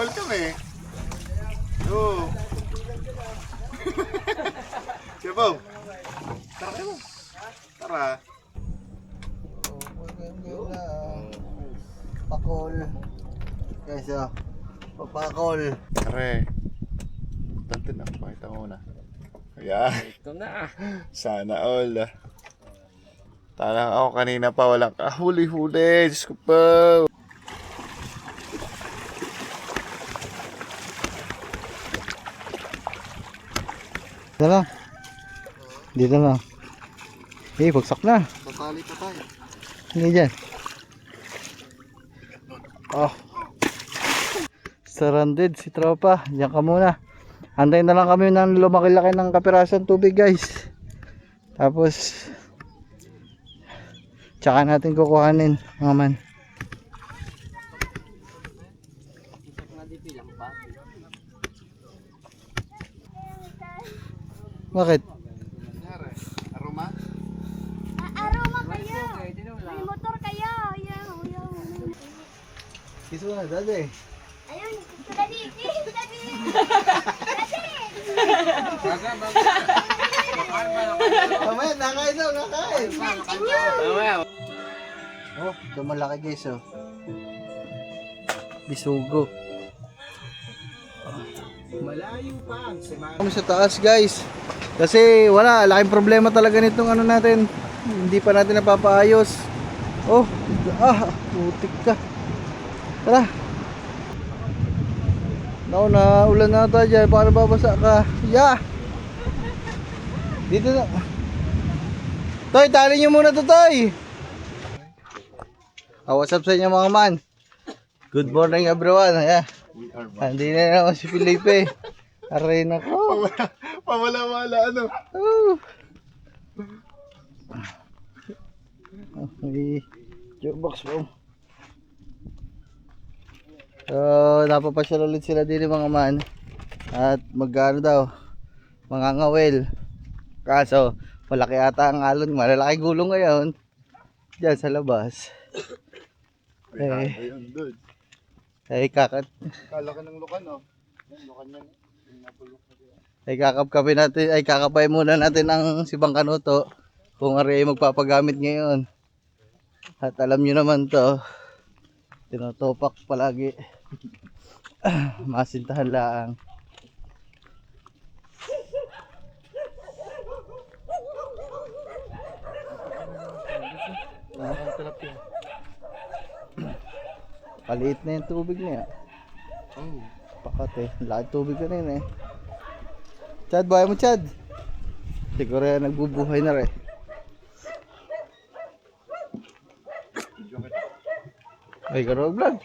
bawal kami. Oo. Siyabaw. Tara kayo. Tara. Pakol. Guys, pakol. Pare. Tante na, pakita mo na. Ayan. Ito na. Sana all. Talang ako kanina pa walang kahuli-huli. Diyos ko po. Dito lang. Dito lang. Bagsak na. Tatali pa tayo. Hindi dyan. Oh. Stranded si tropa. Diyan ka muna. Antayin na lang kami ng lumaki-laki ng kapirasan tubig guys. Tapos tsaka natin kukuhanin mga man. Bakit? Aroma? Aroma kayo. May motor kayo. Ayaw. Kiso na dati. Ayun. Dali. Dali. Mamaya nakain daw, nakain. Oh, ito malaki guys oh. Bisugo. Malayo pa. Kami sa taas guys. Kasi wala, laking problema talaga nitong ano natin. Hindi pa natin napapaayos. Oh, putik ka. Tara. Naku, na ulan na ata dyan. Baka nababasa ka. Yeah. Dito na. Toy, tali nyo muna to, Toy. What's up sa inyo mga man? Good morning everyone. Yeah. Hindi na naman si Felipe. Aray na ko. Pawala-wala ano. Oh. May jukebox po. So, napapasyal ulit sila din mga man. At magkano daw? Mangangawel. Kaso, malaki ata ang alon. Malalaki gulong ngayon. Diyan sa labas. Ayun, dude. Kakat. Kalaki ng lukan, oh. Lukan yan. Kakapkapin natin. Kakapay muna natin ang si Bang Kanuto. Kung ari ay magpapagamit ngayon. At alam nyo naman to. Tinotopak palagi. Masintahan lang. Paliit na yung tubig niya. Oh. Pakat laki tubig ka rin Chad, buhay mo Chad. Siguro yan nagbubuhay na rin. Ay, karo vlog.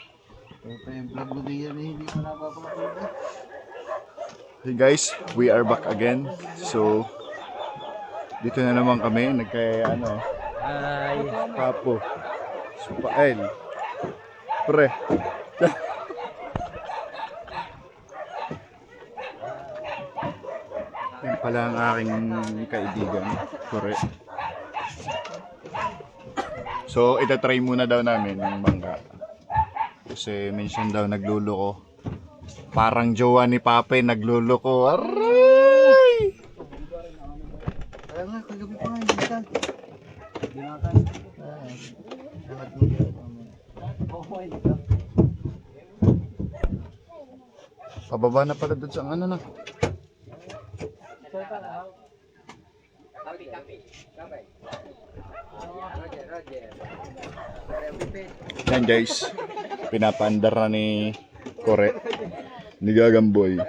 Ito yung vlog mo diyan hindi mo napapakita. Hey guys, we are back again. So, dito na naman kami. Ay. Papo. Supael. Pre. Yan pala ang aking kaibigan. Correct. So, itatry muna daw namin ng bangka. Kasi mention daw nagluloko. Parang jowa ni Pape nagluloko. Aray! Kaya nga, kagabi pa nga hindi ka. Binakain. Lahat mo dyan. Pababa na pala doon sa ano na. Yan guys, pinapaandar na ni Kore, ni Gagamboy.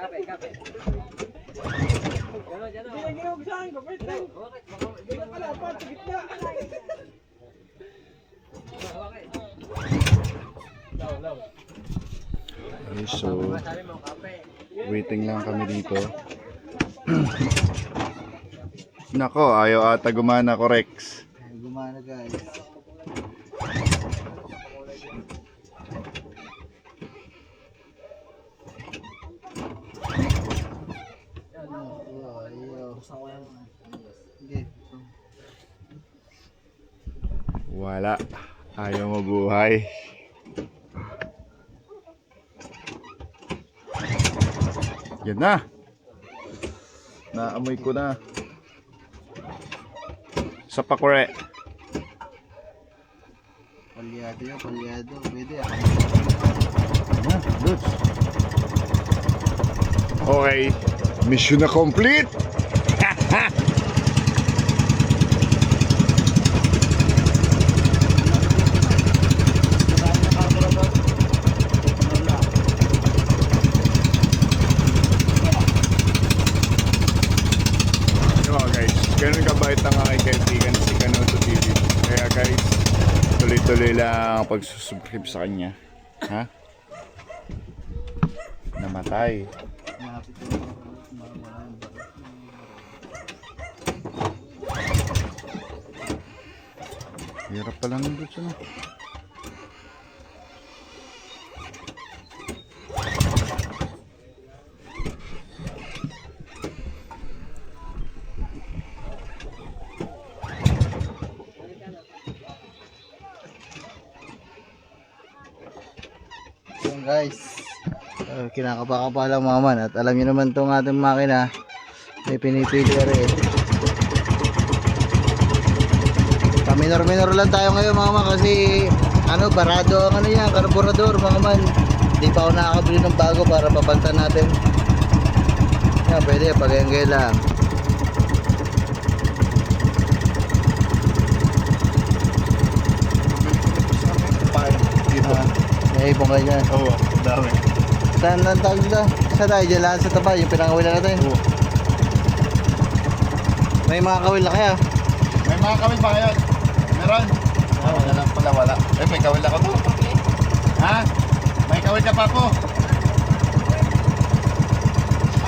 Okay, so waiting lang kami dito. Nako, ayaw ata gumana ko Rex. Gumana guys. Wala, ayaw mabuhay. Yan na. Naamoy ko na. Sa pakure. Palyado yan, palyado. Pwede ah. Yan, Lods. Okay. Mission na complete. Ganun kabait ang aking kaibigan si Kanoto TV. Kaya guys, tuloy-tuloy lang ang pagsusubscribe sa kanya. Ha? Namatay. Hirap pala nung dito na. Yan guys, kinakapa-kapa lang mga man. At alam nyo naman itong ating makina, may pinipili ka rin. Paminor-minor lang tayo ngayon mga man, kasi ano, barado ang ano yan, karburador mga man. Hindi pa ako nakakabili ng bago para papalitan natin. Yan, pwede, pag-engay lang. Dito. May ibong kayo dyan. Oo, dami. Saan ang tawag dito? Sa tayo, dyan lang sa taba, yung pinangawilan natin. Oo. May mga kawil na kaya. May mga kawil ba ngayon? Meron? Oo, na lang pala wala. Eh, may kawil ako to. Ha? May kawil ka pa po?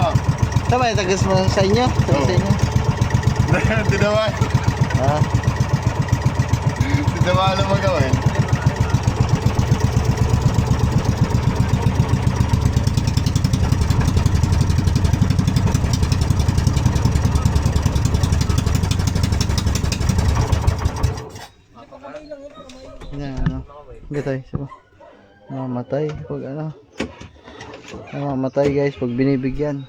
Oh. Tama, tagas mo sa inyo? Tagas sa inyo? Hindi naman. Ha? Hindi naman alam mo gawin. Yan, ano. Gatay, sabo. Namamatay pag ano. Namamatay guys pag binibigyan.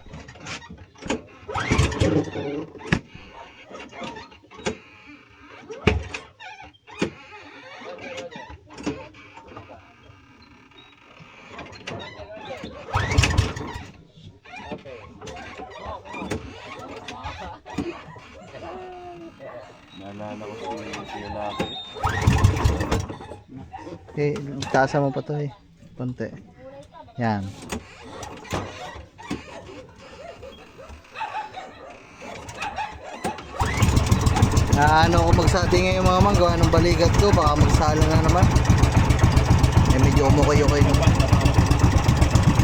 Naalala ko si Laki. Okay, tasa mo pa to eh. Konti. Yan. Ano ko magsabi ngayon mga man, gawa ng balikat ko, baka magsala na naman. Eh medyo umukay-ukay naman.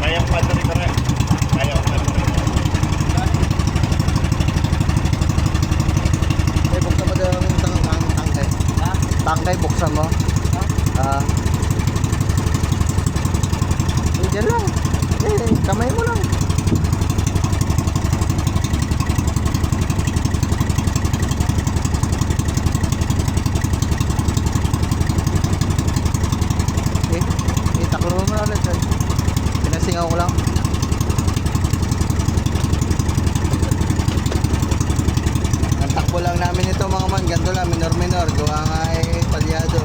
Kaya pa rin ka rin. Kaya pa rin. Eh, buksan mo daw ang tangkay. Tangkay, buksan mo. Diyan lang. Kamay mo lang. Taklo mo na ulit. Pinasingaw ko lang. Ang takbo lang namin ito mga man. Ganito lang, minor-minor. Gawa nga eh, palyado.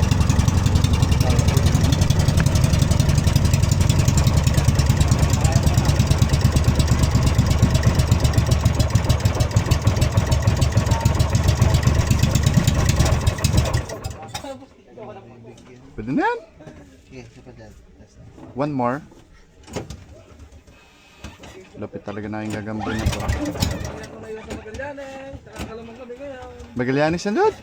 Pwede na yan. Okay, dapat dyan. One more. Lapit talaga na yung gagambin na ito. Magallanes yan, Lord?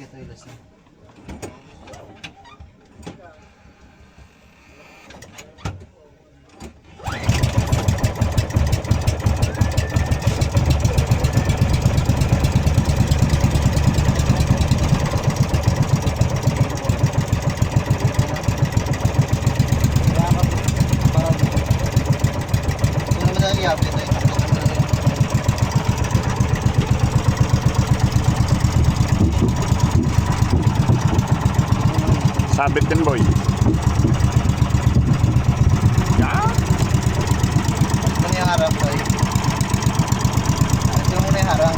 Ito yung last na. iya, ito yung Sabit din, boy. Yan. ano yung harang ko eh. Ito muna yung harang.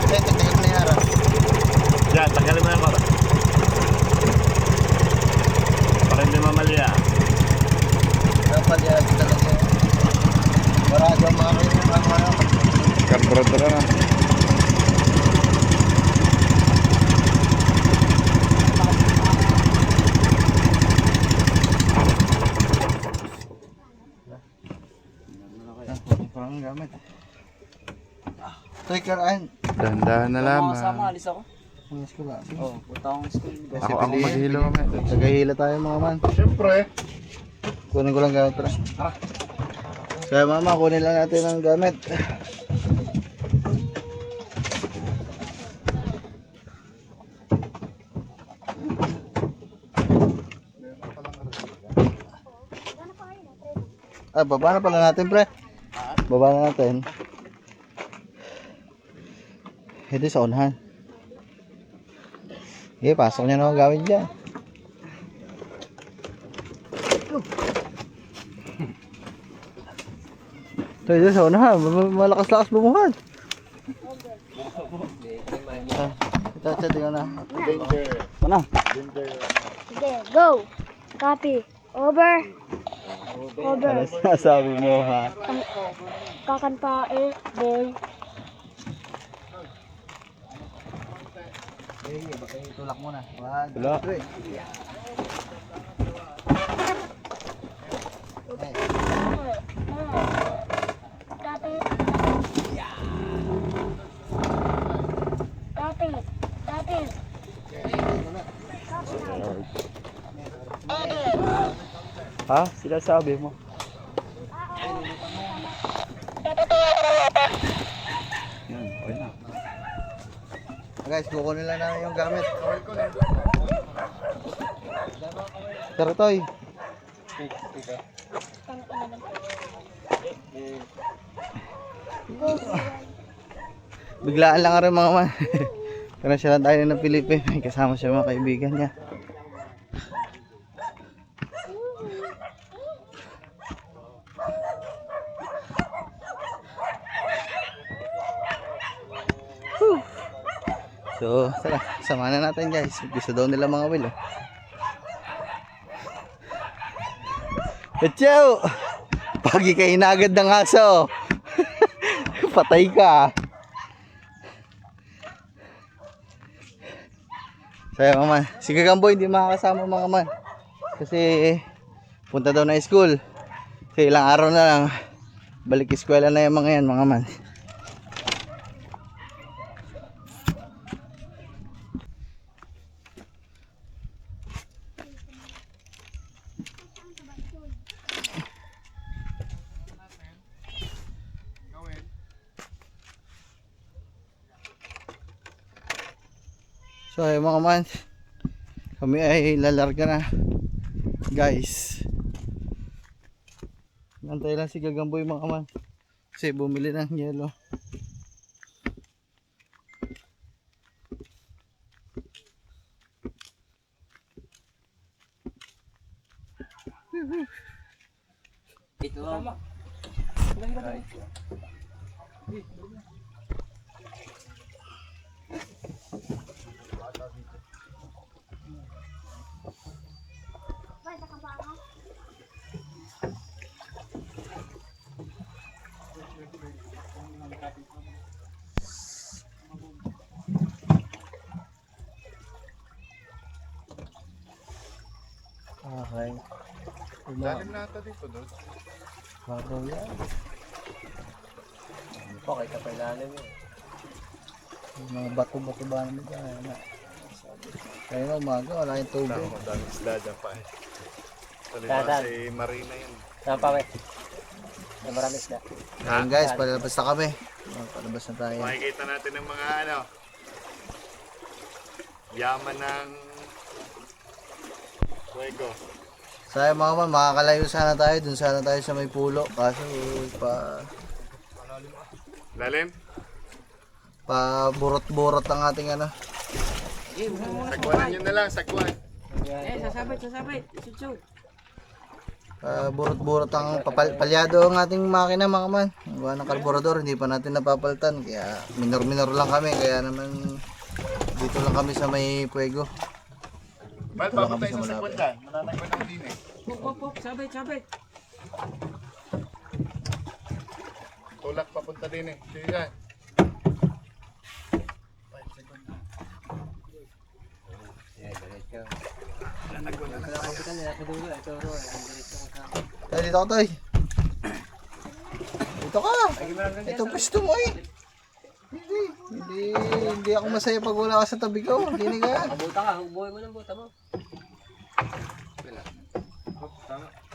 Ito, tingnan mo na yung harang. Yan, tanggalin mo yan, Cora. Para hindi mamali, ah. Dapat yan talaga. Marado ang mga kayo ng ano. Karbrador na. Parang gamit. Toy karaan. Dahan-dahan na lamang. alis ako. Mas ko lang. Oo, punta akong school. Ako maghilo kami. Nagahila tayo mga man. Siyempre. Kunin ko lang gamit para. Kaya mama, kunin lang natin ang gamit. Ah, baba na pala natin, pre. Baba na natin. Ito sa unahan. Okay, pasok nyo na ang gawin dyan. Ito, ito sa unahan. Malakas-lakas bumuhat. Ito, tingnan na. Danger. Ano? Danger. Sige, go. Copy. Over. Over. Ano sinasabi mo, ha? Kakanpa eh, boy. Tulak muna. 1, 2, 3. Copy. Copy. Copy. Ha? Sinasabi mo? Yan, okay na. Guys, kukunin lang namin yung gamit. Tara, Toy. Biglaan lang rin mga man. Pero siya lang tayo ng Pilipin. Kasama siya mga kaibigan niya. So, tara, samahan na natin guys. Gusto daw nila mga will. Echew! Pagi ka inagad ng aso. Patay ka. Saya mga man. Si Gagambo hindi makakasama mga man. Kasi punta daw na school. Kasi ilang araw na lang. Balik eskwela na yung mga yan mga man. So ay mga man, kami ay lalarga na guys. Nantay lang si Gagamboy mga man kasi bumili ng yelo. Ito. Okay. Lalim na ata dito, Dod. Babaw yan. Ano po, kahit kapailalim yun. Yung mga bato-bato ba naman dyan. Kaya na umaga, wala yung tubig. Madaming isda dyan pa eh. Talima si Marina yan. Saan pa, we? Na marami isda. Ayan guys, palabas na kami. Palabas na tayo. Makikita natin ng mga ano. Yaman ng Fuego. Sayang mga man, makakalayo sana tayo. Dun sana tayo sa may pulo. Kaso Lalim? pa burot-burot ang ating ano. Sagwanan nyo na lang, sagwan. Sasabit. Chuchu. Burot-burot ang palyado ang ating makina mga man. Gawa ng karburador, hindi pa natin napapalitan. Kaya minor-minor lang kami. Kaya naman dito lang kami sa may Puego. Ba't papunta tayo sa sagwan dyan? Mananagwan ng din eh. Pop, sabit. Tulak papunta din eh. Sige dyan. Tayo dito ka tayo. Dito ka. Ito gusto mo eh. Hindi ako masaya pag wala ka sa tabi ko. Hindi ka. Buta ka, buhay mo ng buta mo.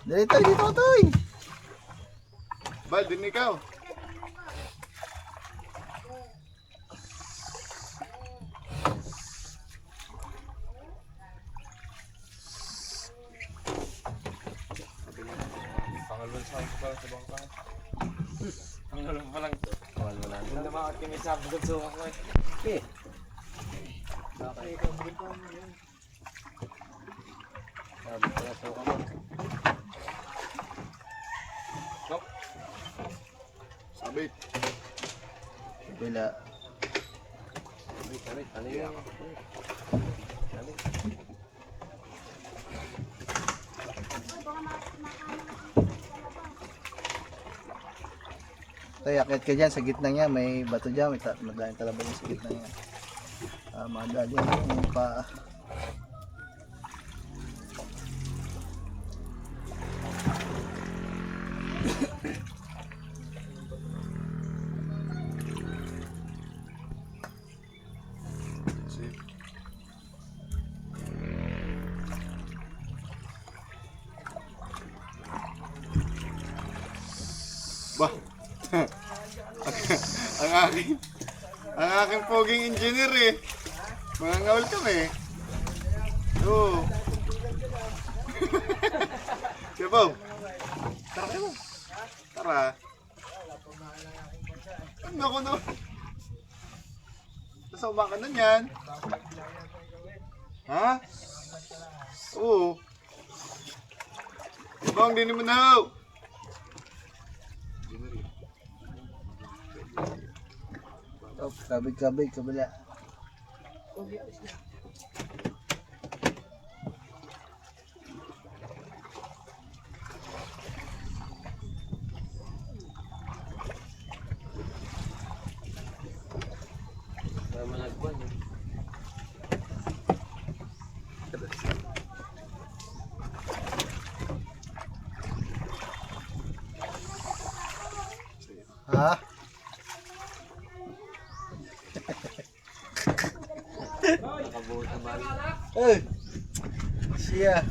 Dali tayo, dito ka tayo. Bal, din ikaw. Sabit. Bila. Tayo, akit ka dyan sa gitna niya. May bato dyan. May madaling talabay sa gitna niya. Madali yung pa. Bah. ang aking poging engineer eh. Mga ngawal kami. Oo. Siya Bob. Tara kayo. Tara. Ano ako no? Nasama ka na yan. Ha? Oo. Bang, hindi mo na ho. Oh, kabig, kabila. Ha? Eh, siya.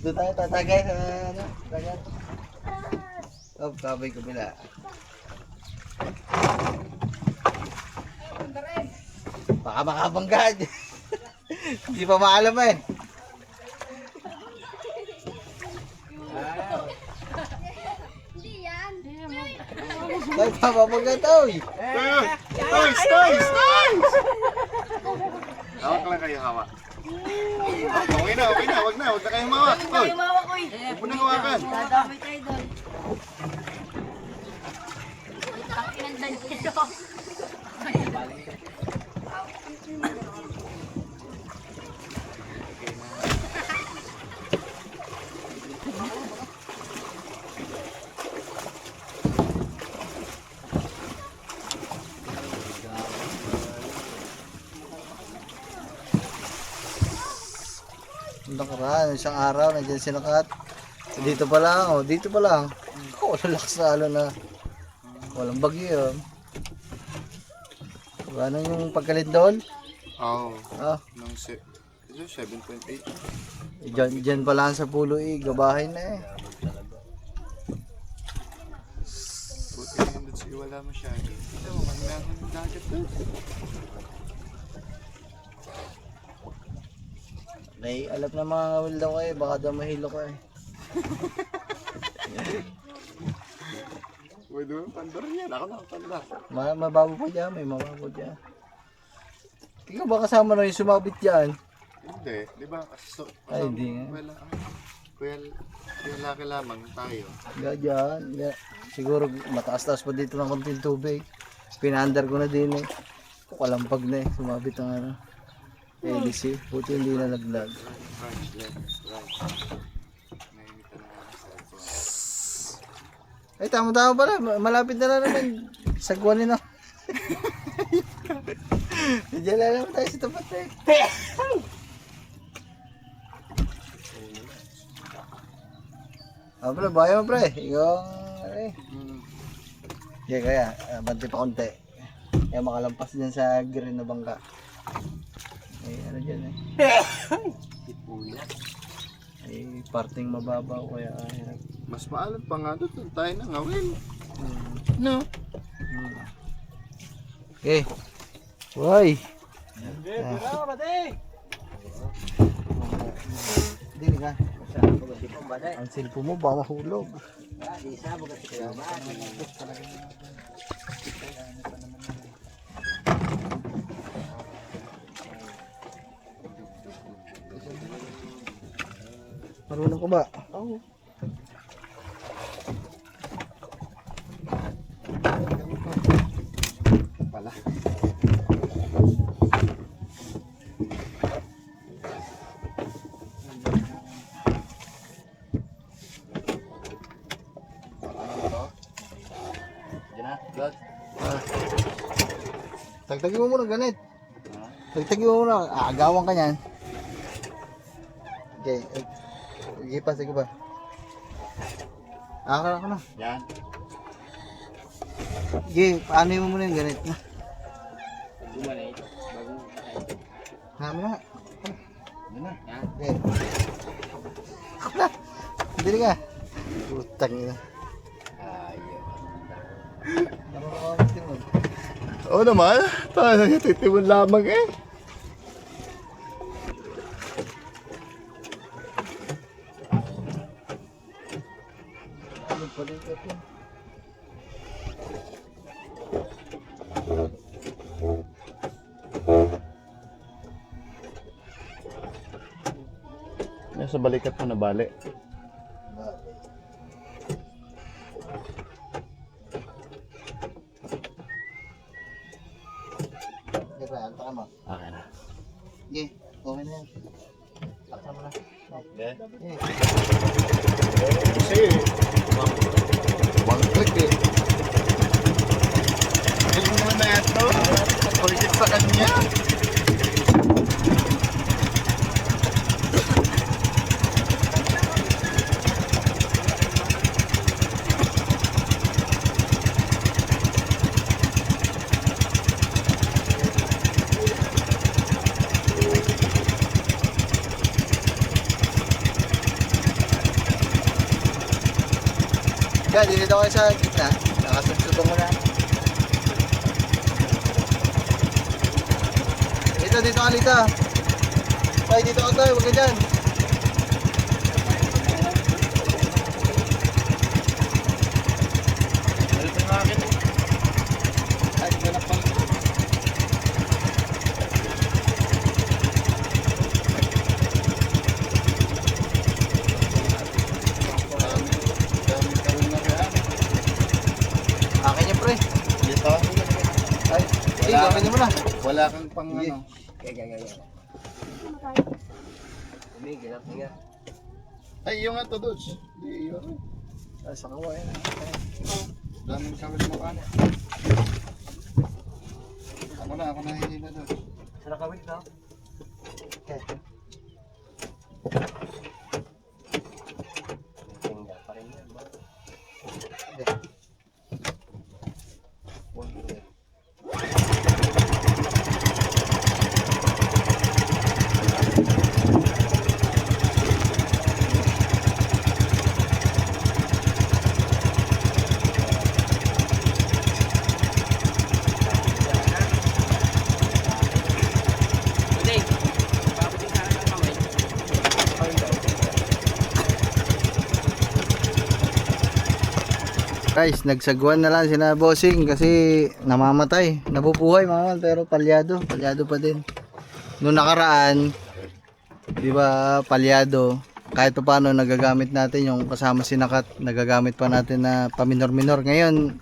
Doon tayo tatagay sa ano, dagat. Oh, kabay kabila. Baka makabanggad. Hindi pa maalam eh. Ay, papabanggad tao eh. Toys! Hawak lang kayo, hawak. Okay na. Wag na kayo hawak. Hoy! Huwag mo nang hawakan. Dadamay tayo doon. Nakaraan, isang araw, nandiyan sinakat. Dito pa lang. Oh, lalakas na alo na. Walang bagyo. Ano yung pagkalindol? Oo. Ah, Nung 7.8. dyan pa lang sa pulo gabahin na eh. Buti na yun doon sige wala masyado. Ito, magnahan ng dagat doon. Alam na mga ngawil daw kayo, baka daw mahilo ko eh. Pwede mo pandar yan. Ako na ang pandar. Mababo pa dyan, may mababo dyan. Ikaw ba kasama na yung sumabit dyan? Hindi. Di ba? So, Ay, hindi nga. Kuya laki lamang tayo. Dyan. Siguro mataas-taas pa dito ng konting tubig. Pinaandar ko na din eh. Kalampag na eh, sumabit ang ano. LC, buti hindi na naglag. Right, left, right. Nainitan na nga sa cellphone. Ay, tama-tama pala. Malapit na lang naman. Sagwanin na. Diyan na naman tayo sa tapat eh. Pre, bayo mo pre. Ikaw, eh. Kaya, banti pa konti. Kaya makalampas dyan sa green na bangka. Eh, ano dyan eh. Eh, parting mababaw kaya hirap. Mas maalam pa nga doon tayo na ngawin. No? Okay. Hoy. Dili ka. Ang cellphone mo ba mahulog? Marunong ka ba? Oo. Pala. Diyan na, God. Tagtagin mo muna ganit. Tagtagin mo muna. Aagawan ka niyan. Okay. Sige pa, sige pa. Ako na. Yan. Sige, paano mo muna yung ganit na? Gumanay. Bagong Hami na. Yan na. yan. Okay. Ako na. Dili ka. Putang ina. Oo naman. Tayo nagtitimon lamang eh. Ano pa rin ito? Nasa balikat mo na bali. Okay pa, alta ka mo. Okay na. Sige, okay na yan. Alta mo na. Okay. Okay. Kasi, one click eh. Galing mo na ito. Pagkit sa kanya. Yan, dito kayo sa gitna. Nakasubsubong ko na. Dito ka, Lita. Ay, dito ka tayo. Huwag ka dyan. Dito nga akin. Ay, ganap pang. Dami ka rin na kaya. Akin yan, pre. Dito. Ay, sige, gawin niyo mo na. Wala kang pang Sige. ano. Ay, yung nga to, Dodge. Di, yun. Ay, sa kawain. Daming kawit mo ka. Ako na hihila, Dodge. Sa kawin na. Okay. Guys, nagsagwan na lang sina bossing kasi namamatay. Nabubuhay mga man, pero palyado pa din. Noong nakaraan, di ba, palyado. Kahit pa paano nagagamit natin yung kasama sinakat, nagagamit pa natin na paminor-minor. Ngayon,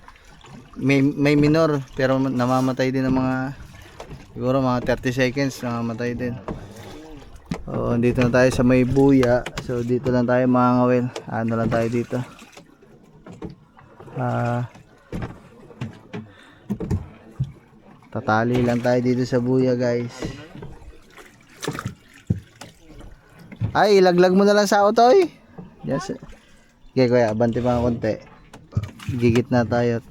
may minor pero namamatay din ng mga siguro mga 30 seconds namamatay din. So, dito na tayo sa may buya. So, dito lang tayo mga ngawil. Ano lang tayo dito. Tatali lang tayo dito sa buya, guys. Ay, ilaglag mo na lang sa otoy. Yes. Okay, kuya, abante pa ng konti. Gigit na tayo.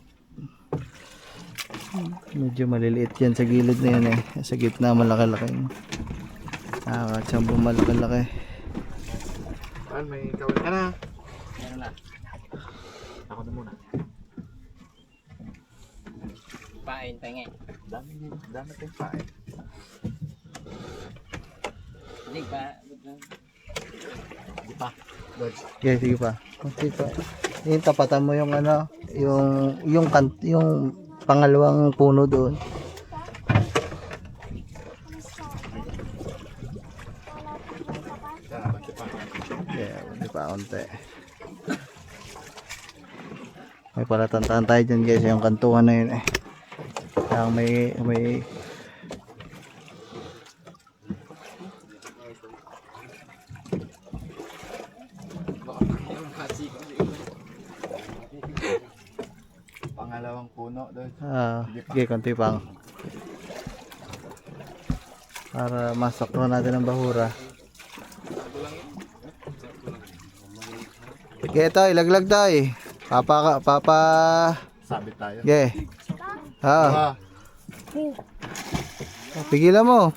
Medyo maliliit yan sa gilid na yan eh. Sa gitna malaki-laki. Nakakatsampo malaki-laki. May kawin ka na. Meron na. Ako na muna. Pain, penge. Dami tayong pain. Hindi pa. Hindi pa. Okay, sige pa. Okay pa. Yung tapatan mo yung ano, yung pangalawang puno doon. Yeah, hindi pa konti. May palatantahan tayo dyan guys, yung kantuhan na yun eh. Kaya may Pangalawang puno doon. sige, konti pang. Para masakto natin ang bahura. Okay, ito, ilaglag tayo. Papa. Sabit tayo. Okay. Pigilan mo.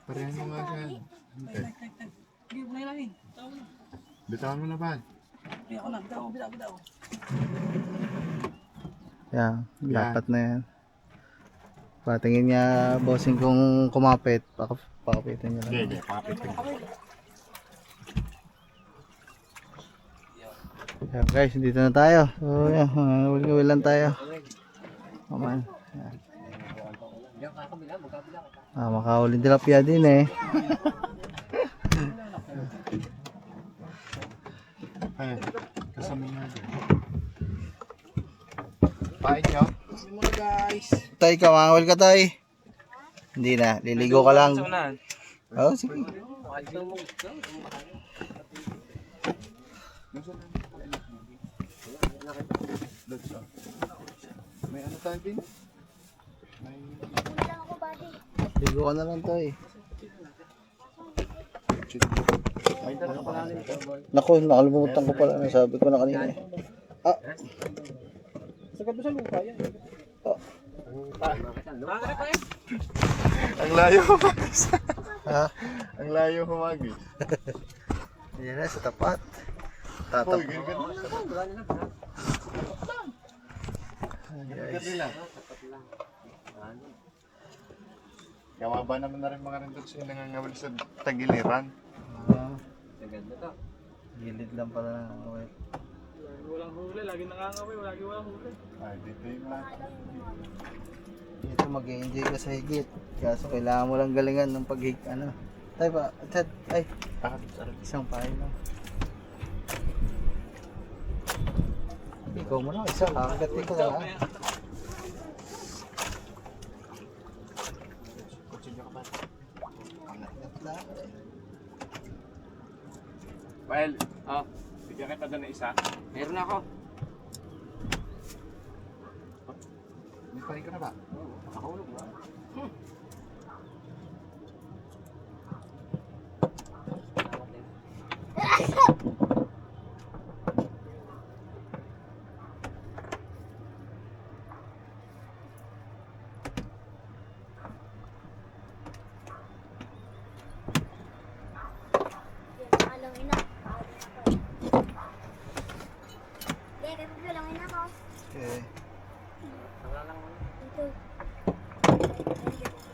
Parehan mo nga siya. Okay. Bitawan mo na ba? Yan, dapat na yan. Patingin niya, bossing kung kumapit. Pakapitin niya lang. Okay, papitin ko. Yan guys, dito na tayo. So yan, will lang tayo. Aman. Makahuling tilapia din eh. Ay, kasama nga dyan. Pain nyo? Tay, kamangol ka tay. Hindi na, liligo ka lang. Oh, sige. May ano tayo din? May... Ligo ka na lang tay. Naku, nakalimutan ko pala. Nasabi ko na kanina eh. Sagad mo sa lupa yan. Ang layo humagis. Ha? Ang layo humagis. Yan na, sa tapat. Hoy, ganyan nila. Kawaba naman na rin mga rindot sila nangangawal sa tagiliran. Sagad na to. Gilid lang pala ng away. Walang huli, lagi nangangaway, walang huli. Ay, dito yung mga... Dito mag-enjoy ka sa higit. Kaso kailangan mo lang galingan ng paghig, ano. Tay pa, Ted, ay. Isang pahay lang. Ikaw mo lang, isa, kakagatin ko lang ha. Well, bigyan kita doon na isa. Meron ako. May pahin ka na ba? Nakahulog ba? Okay. Dito.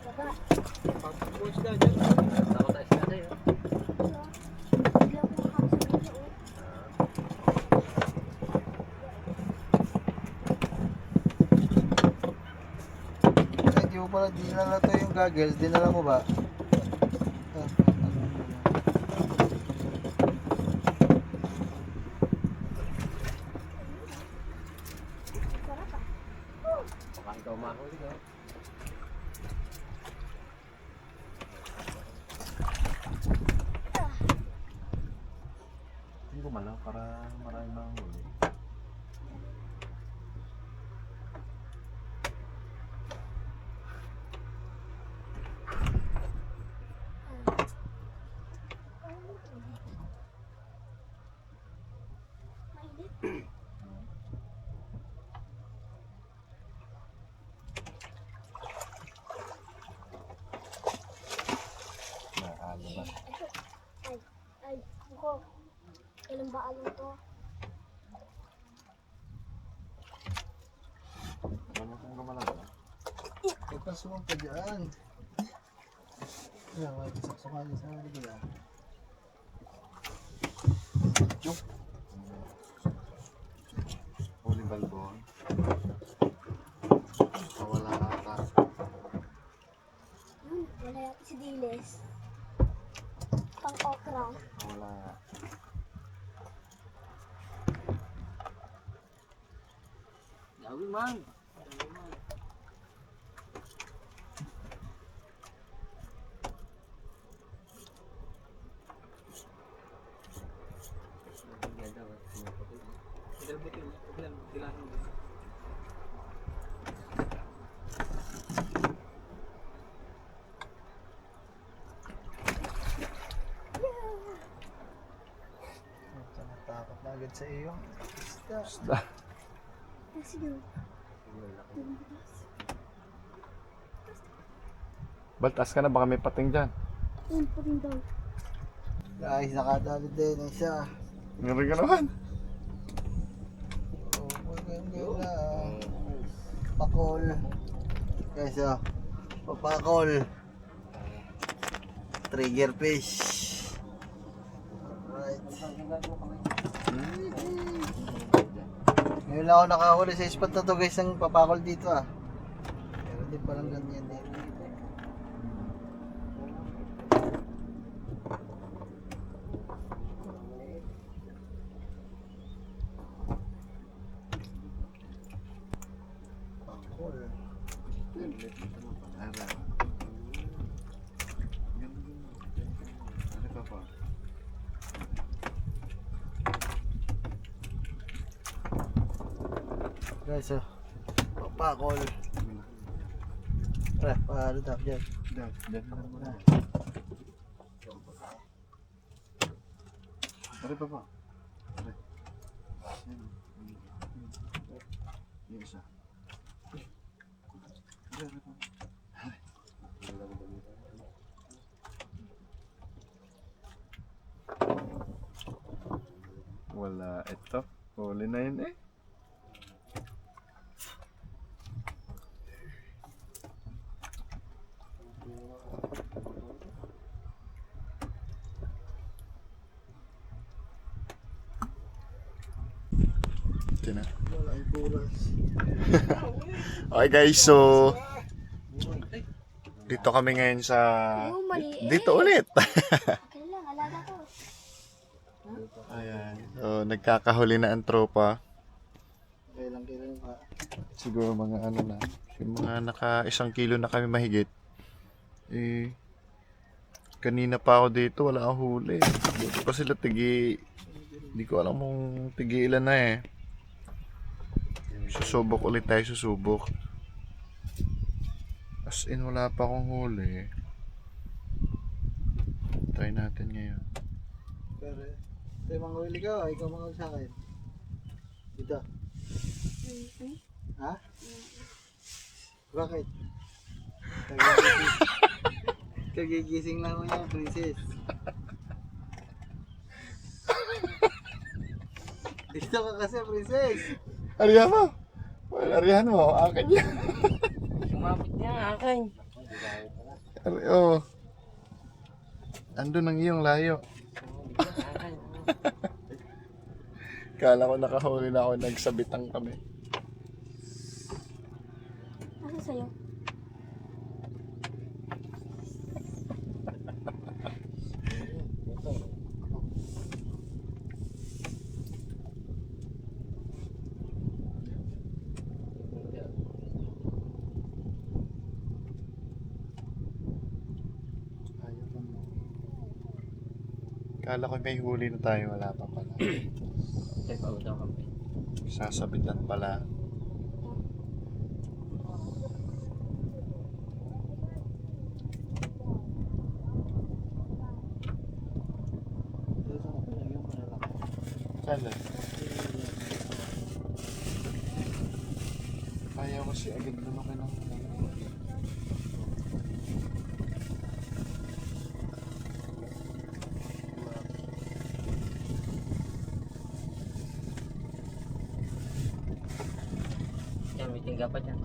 Baba. po isda dyan. Hindi mo pala dinala to yung goggles. Dinala mo ba? Hindi ko malaw para maraming mahuli. Naalo na. Ay, ako. Kailan ba alam to? Ano kung gumalaw? Ipasuwang ka dyan. Yan, may saksakan niya sa hali yan. Huli balbon. Wala ata. Wala yata si Diles. Pang okra. Wala. Yawi man. Takot na agad sa iyo. Isda. Sige. Baltas ka na, baka may pating dyan. Yun po rin daw. Guys, nakadali din ang isa. Ngayon ka naman. Oh, maganda lang. Pakol. Guys, oh. Papakol. Trigger fish. Alright. Ngayon lang ako nakahuli sa spot na to guys ng papakol dito ah. Pero di parang ganyan din. Pakol. Ara. Ano ka pa? Guys, oh. Papakol. Tara, paano daw dyan? Dyan na muna. Ari pa pa. Ari. Yung isa. Ari pa. Wala. Ito. Huli na yun eh. Ito na. Wala yung buras. Okay guys, so dito kami ngayon sa Oh, maliit. dito ulit. Okay lang, alaga ko. Ayan. So nagkakahuli na ang tropa. Kailan pa. Siguro mga ano na, yung mga naka 1 kilo na kami mahigit. Eh kanina pa ako dito, wala akong huli. Dito pa sila hindi ko alam kung tigi ilan na eh. Susubok ulit tayo, susubok. As in, wala pa akong huli. Try natin ngayon. Pero, ito yung mga huli ka, ikaw mga huli sa akin. Dito. Ha? Bakit? Kagigising lang ko niya, princess. Dito ka kasi, princess. Arihan mo! Well, arihan mo. Akin yan. Sumapit niya akin. Oh. Andun ang iyong layo. Kala ko nakahuli na ako, nagsabitang kami. Ano sa'yo? Kala ko may huli na tayo, wala pa pala. Sasabitan pala. Kala. Kaya ko si agad lumaki ng Yan, may tingga pa dyan.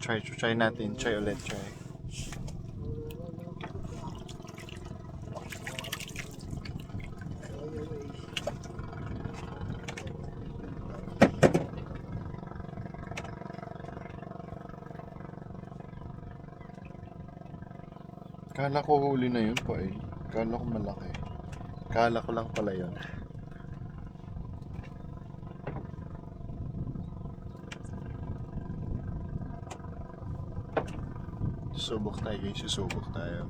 Try natin. Try ulit, try. Kala ko huli na yun pa eh. Kala ko malaki. Kala ko lang pala yun. Susubok tayo guys, susubok tayo.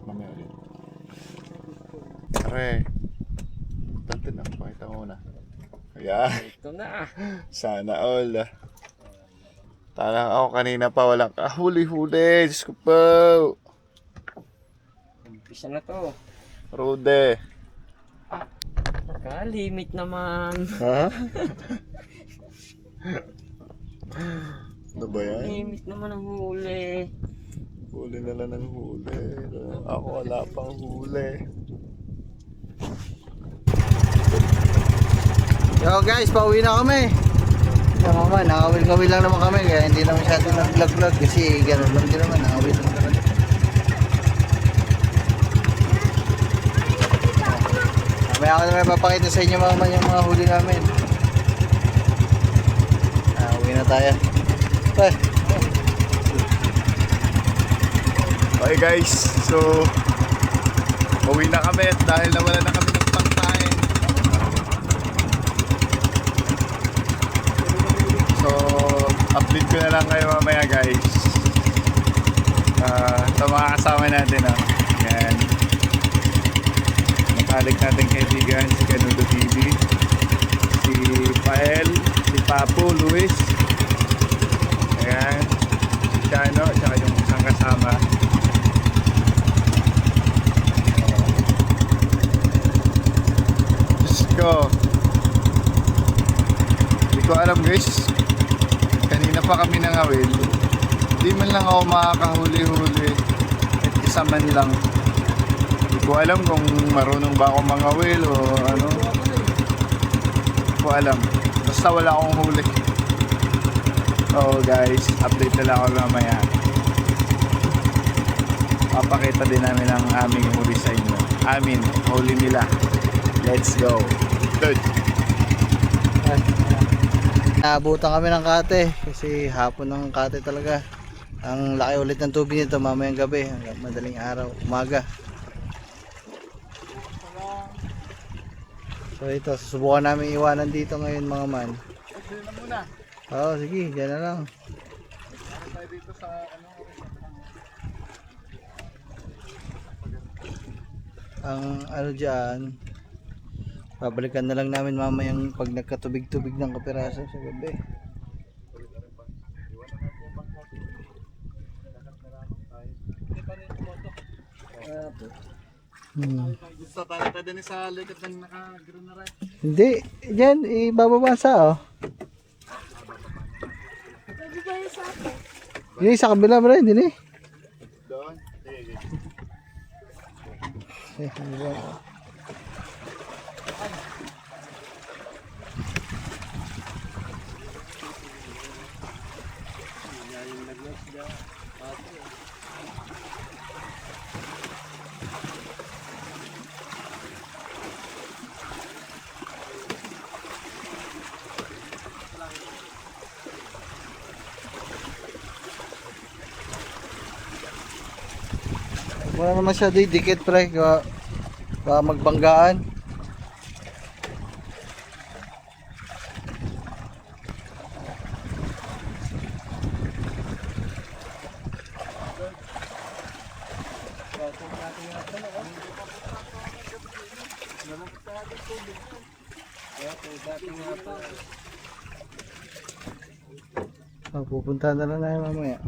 Mamaya ulit. Pare. Tante na, pakita mo na. Ayan. Ito na. Sana all. Talang ako kanina pa walang kahuli-huli. Diyos ko po. Umpisa na to. Rude. Limit naman. Ha? Ano ba yan? Limit naman ang huli. Huli na lang ng huli. Ako wala pang huli. Yo guys, pauwi na kami. Yan naman, nakawil-kawil lang naman kami kaya hindi na masyado nag-vlog-vlog kasi gano'n lang din naman, nakawil lang naman. Mamaya ako naman papakita sa inyo mga yung mga huli namin. Uwi na tayo. Bye. Okay guys, so uwi na kami at dahil nawala na kami ng pangkain. So update ko na lang kayo mamaya guys. Sa mga kasama natin Yan. Matalik natin kaibigan si Canudo TV, si Pael, si Papo, Luis, ayan, si Chano, tsaka yung isang kasama. Ko. Hindi ko alam guys. Kanina pa kami nangawil. Hindi man lang ako makakahuli-huli. At isa man lang. Hindi ko alam kung marunong ba ako mangawil o ano. Hindi ko alam. Basta wala akong huli. Oo guys, update na lang ako mamaya. Papakita din namin ang aming huli sa inyo. Huli nila. Let's go. Good. Naabutan kami ng kate kasi hapon ng kate talaga. Ang laki ulit ng tubig nito mamayang gabi hanggang madaling araw, umaga. So ito, susubukan namin iwanan dito ngayon mga man. Dito na muna. Oo, sige, dyan na lang. Tayo dito sa Ang ano dyan, babalikan na lang namin mamayang pag nagkatubig-tubig ng kapiraso sa gabi. Gusto tayo din sa likat ng naka-green na rin. Hindi, dyan, ibababasa oh. Pwede ba yung sa akin? Yun, sa kabila mo rin, din eh. Doon. Sige. Wala naman siya dikit pre, baka magbanggaan. Pupuntahan na lang namin mamaya.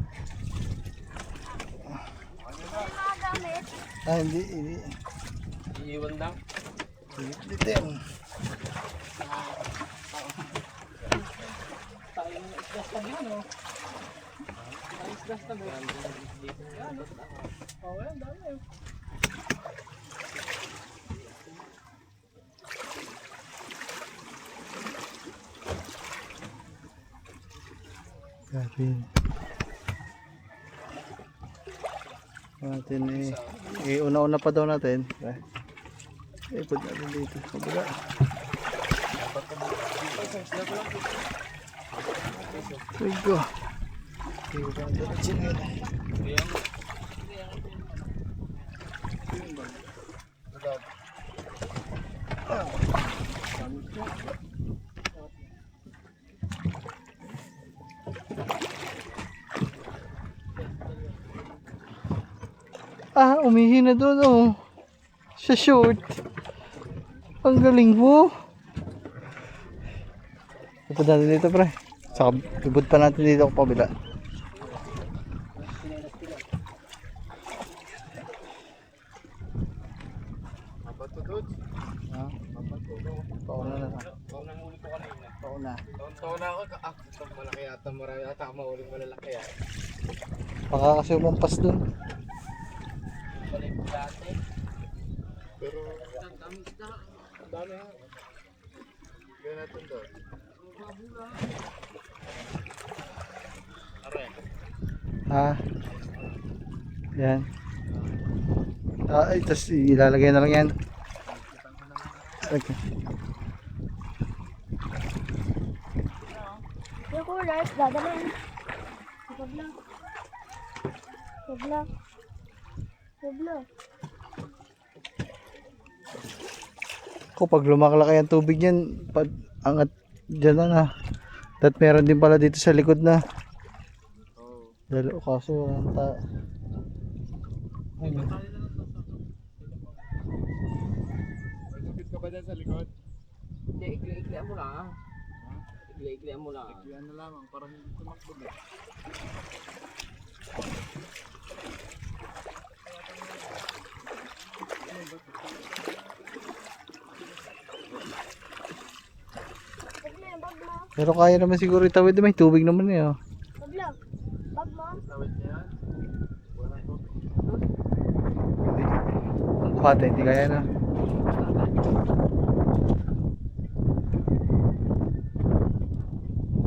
Hindi. Iiwan lang. Hindi din. Gabi. Natin una-una pa daw natin. Ipod natin dito. Kabila. Go. Umihi na doon oh. Sa short. Ang galing mo. Ipod natin dito pre. Saka ibod pa natin dito sa kabila. Pauna na. Pauna. Taon-taon ako. Malaki yata. Marami yata mauling malalaki yan. Baka kasi umampas dun. Balik dati. Pero ang dami ha. Gawin natin doon. Yan. Tapos ilalagay na lang yan. Okay. Yung kulay, dadalhin. Sabla. Kapag lumakalaki ang tubig yan, pag angat dyan na. At meron din pala dito sa likod na. Dalo kaso May tubig ka ba dyan sa likod? Hindi, ikli-iklian mo lang. Ikli-iklian mo lang. Yan na lamang. Parang hindi tumakbo eh. pero kaya naman siguro itawid, may tubig naman eh oh. Sabla. Bag mo. Tawid niya yan. Wala to. Ang buhati, hindi kaya na.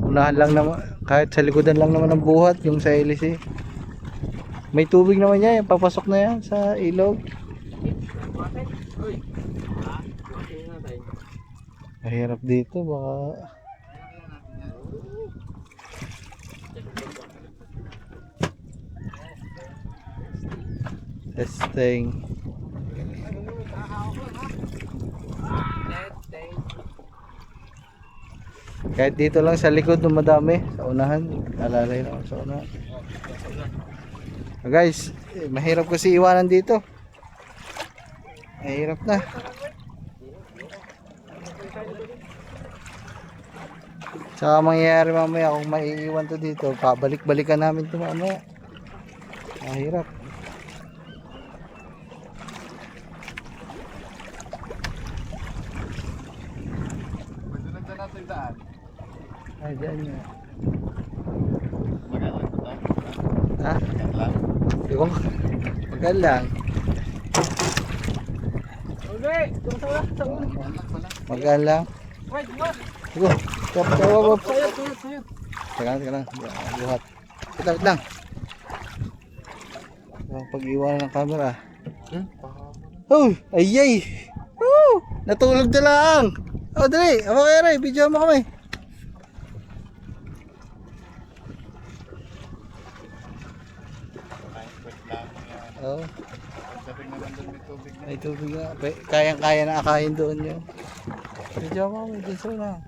Unahan lang naman, kahit sa likodan lang naman ang buhat, yung sa LC. May tubig naman yan, papasok na yan sa ilog. Mahirap dito, baka testing. Kahit dito lang sa likod ng madami, sa unahan, alalay lang sa unahan. Guys, mahirap kasi iwanan dito. Mahirap na. Tsaka mangyayari mamaya kung maiiwan to dito, pabalik-balikan namin to mamaya. Mahirap. Pwede lang dyan natin daan. Ay, dyan yun. Magalang ito tayo. Ha? Magalang. Yung magal lang. Okay! Ito sa ulo. Magal lang. Wait, no! Go. Stop, stop, stop. Sayot, sayot, sayot. Teka lang. Buhat. Wait lang. pag-iwan ng camera. Pahaba. Oh, ayay! Oh, natulog na lang. Oh, dali. Aba kaya rin, video mo kami. Ay, pwede lang yan. Oh, Pagdating naman doon may tubig na. may tubig nga. Kayang-kaya na akayin doon yun. Video mo kami, dito lang.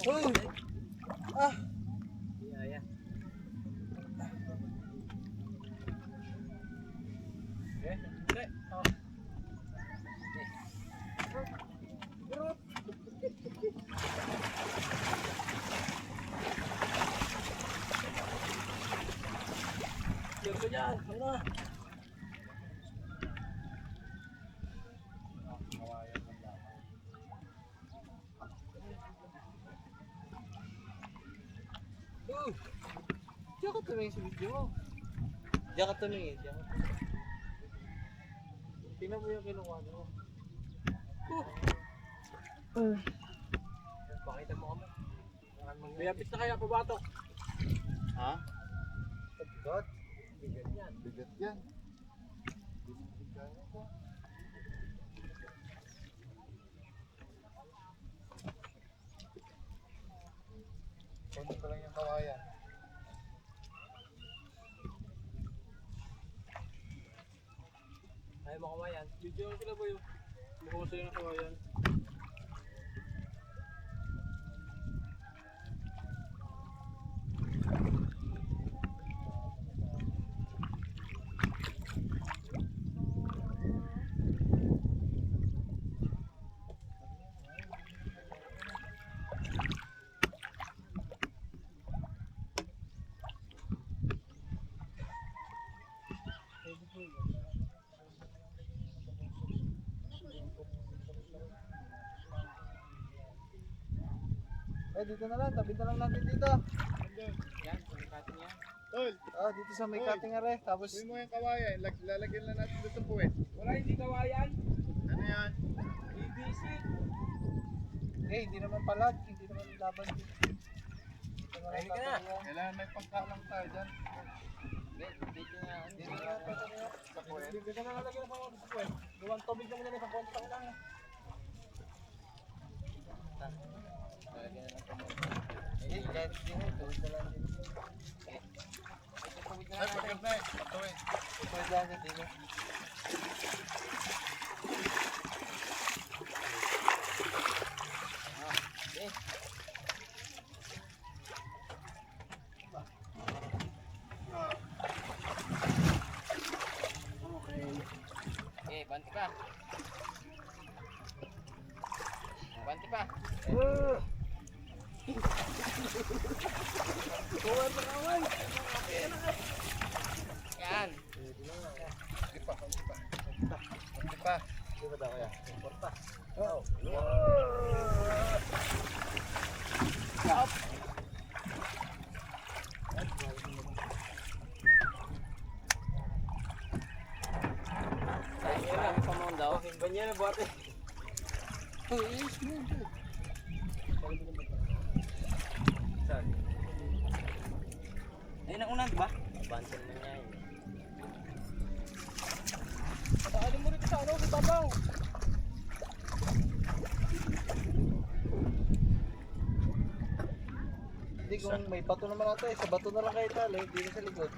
Oh, ah. Diyan ka tumingin sa video mo. Diyan ka tumingin. Tingnan mo yung kinuha mo. Pakita mo kami. Mayapit na kaya pabatok. Ha? Pagkat. Bigat yan. Kunin ko lang yung kawayan. Ayaw mo kumayan. Video ko sila boy. Bukuha sila ng kawayan. Dito na lang, tabi na lang natin dito. Yan, kumikatin yan. Tol, Dito sa may Oy. cutting array. Tapos, kunin mo yung kawayan. Lalagyan lang natin doon sa puwet. Wala hindi kawayan. Ano yan? BBC. hindi naman palag, hindi naman laban dito. Ready ka na? Kailangan may pagkalang tayo dyan. Dito na. Dito na lang tayo. Sa puwet. Hindi ka na nalagyan ng kawayan sa puwet. Gawang tubig na muna na isang kontak lang. Kahit dito, tuwid na lang dito. Ay, pagkat na eh. Patuwid. Tuwid lang dito. Okay, banti pa. Banti pa. Yan. Di pa. Di pa. Di ba daw kaya? Porta. Kaya lang pa mo daw. Banyan na buhat eh. Ayun ang unang ba? Bansin mo niya yun. Pataalim mo rito sa ano, sa tabaw. Hindi, kung may bato naman natin, sa bato na lang kayo tali, hindi na sa likod.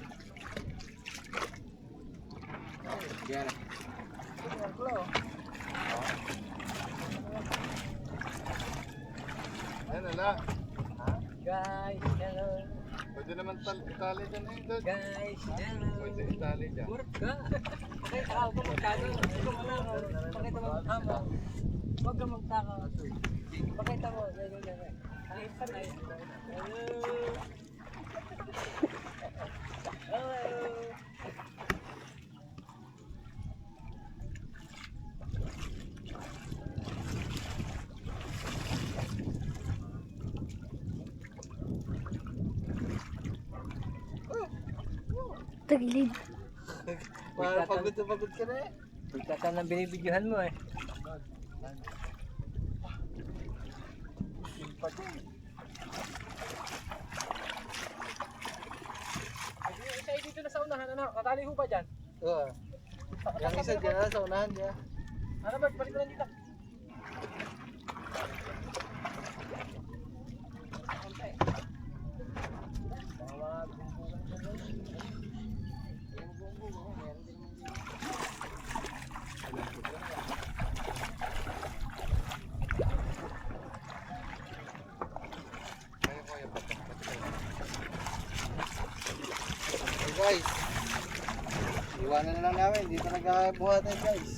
Yan. Tingnan ko lang, oh. Ayan na lang. Guys, hello. Pag Pwede naman itali dyan eh, Dad. Guys, dyan. Pwede itali dyan. Burp ka. Pakita ka kung magkano. Ikaw mo lang. Pakita mo tama. Huwag ka magtaka. Pakita mo. Ay, panay. Tagilid. Parang pagod na pagod ka na eh. Pagkatan ng binibidyohan mo eh. Isa dito na sa unahan, ano? Katali ho ba dyan? Oo. Yung isa dyan sa unahan niya. Ano ba? Balik mo lang dito. Okay guys. Iwanan na lang namin. Dito nagkakabuhatan guys.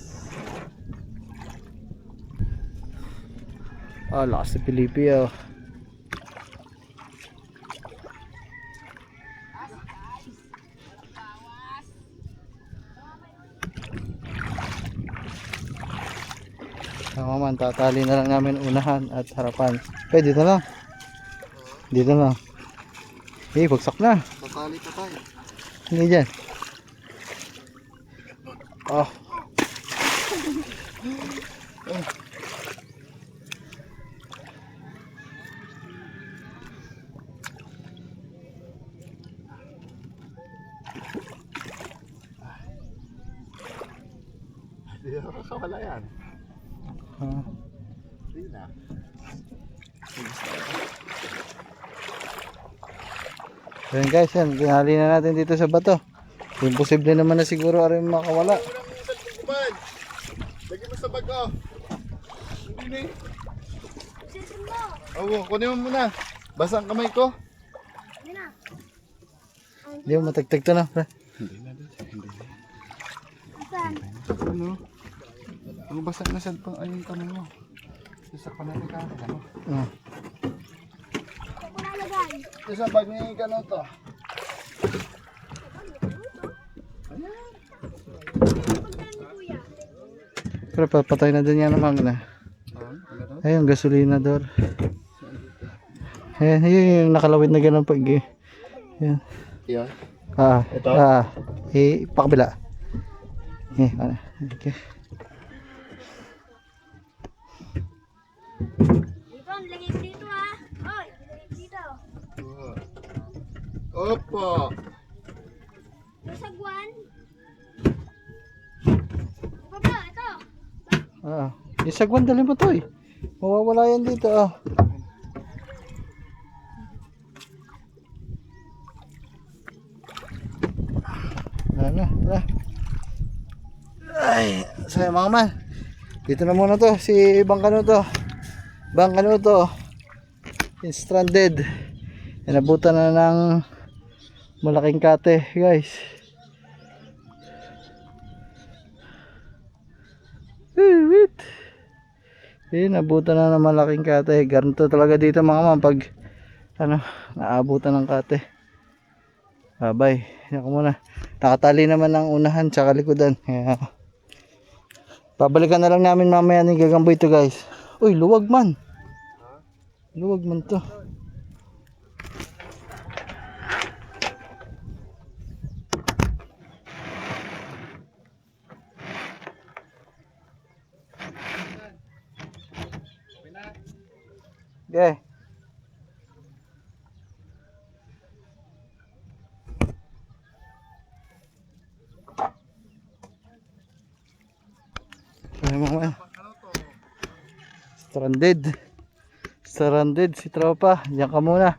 Lakas si Felipe oh. Tama man, tatali na lang namin unahan at harapan. Dito lang. Dito lang. Bagsak na. Tatali pa tayo. Hindi dyan. Oh. Hindi na makakawala yan. Hindi na. Ayan guys, yan. Tinali na natin dito sa bato. Imposible naman na siguro arin makawala. Lagyan mo sa bag oh. Hindi na Oo, kunin mo muna. Basa ang kamay ko. Hindi na. Hindi mo matagtag to na. Pre. Saan? Ano? Ang basa na sa ayun kamay mo. Isa pa natin ka. Ano? Saan ko nalagay? Isa bag ni Kano to. Pagdaan ni Kuya. Pero papatay na din yan naman na. Ayun, gasolinador. Ayan, yun yung nakalawit na ganun pag. Ayan. Yan. Ito? Pakabila. Ano? Okay. Dito, nilagay ko dito ha. Oy, nilagay ko dito. Opo. Yung sagwan. Ito ba? Ito. Yung sagwan dali mo to eh. Mawawala yan dito ah. Wala. Ay, saya mga man. Dito na muna to, si Bang Kanuto. Bang Kanuto. Stranded. Inabutan na ng malaking kate, guys. Wait. Inabutan na ng malaking kate. Ganito talaga dito mga man pag naabutan ng kate. Bye. Ako muna. Nakatali naman ng unahan tsaka likodan. Kaya babalikan na lang namin mamaya ni Gagamboy to guys. Uy, luwag man. Luwag man to. Okay. Stranded si tropa. Diyan ka muna.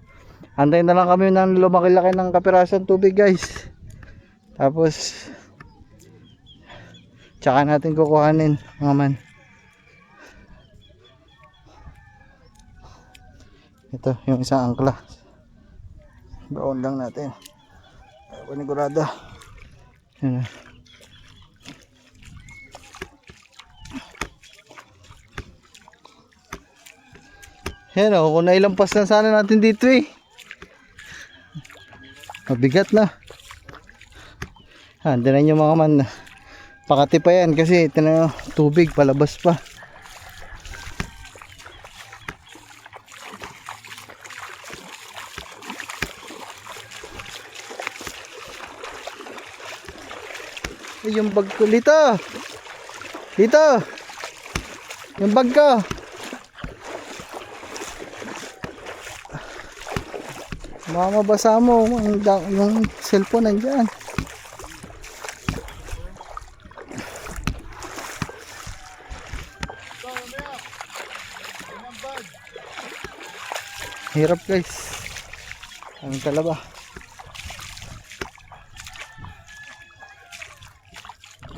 Antayin na lang kami ng lumaki-laki ng kapirasan tubig guys. Tapos tsaka natin kukuhanin mga man. Ito yung isang angkla. Baon lang natin. Panigurado. Yan. Yan o, kung nailampas na sana natin dito eh. Mabigat na. Tinan nyo mga man. Pakati pa yan kasi tinan nyo, tubig palabas pa. Ay, yung bag ko dito. Dito. Yung bag ko. Mabasa mo yung cellphone nandiyan. Hirap guys. Ang talaba.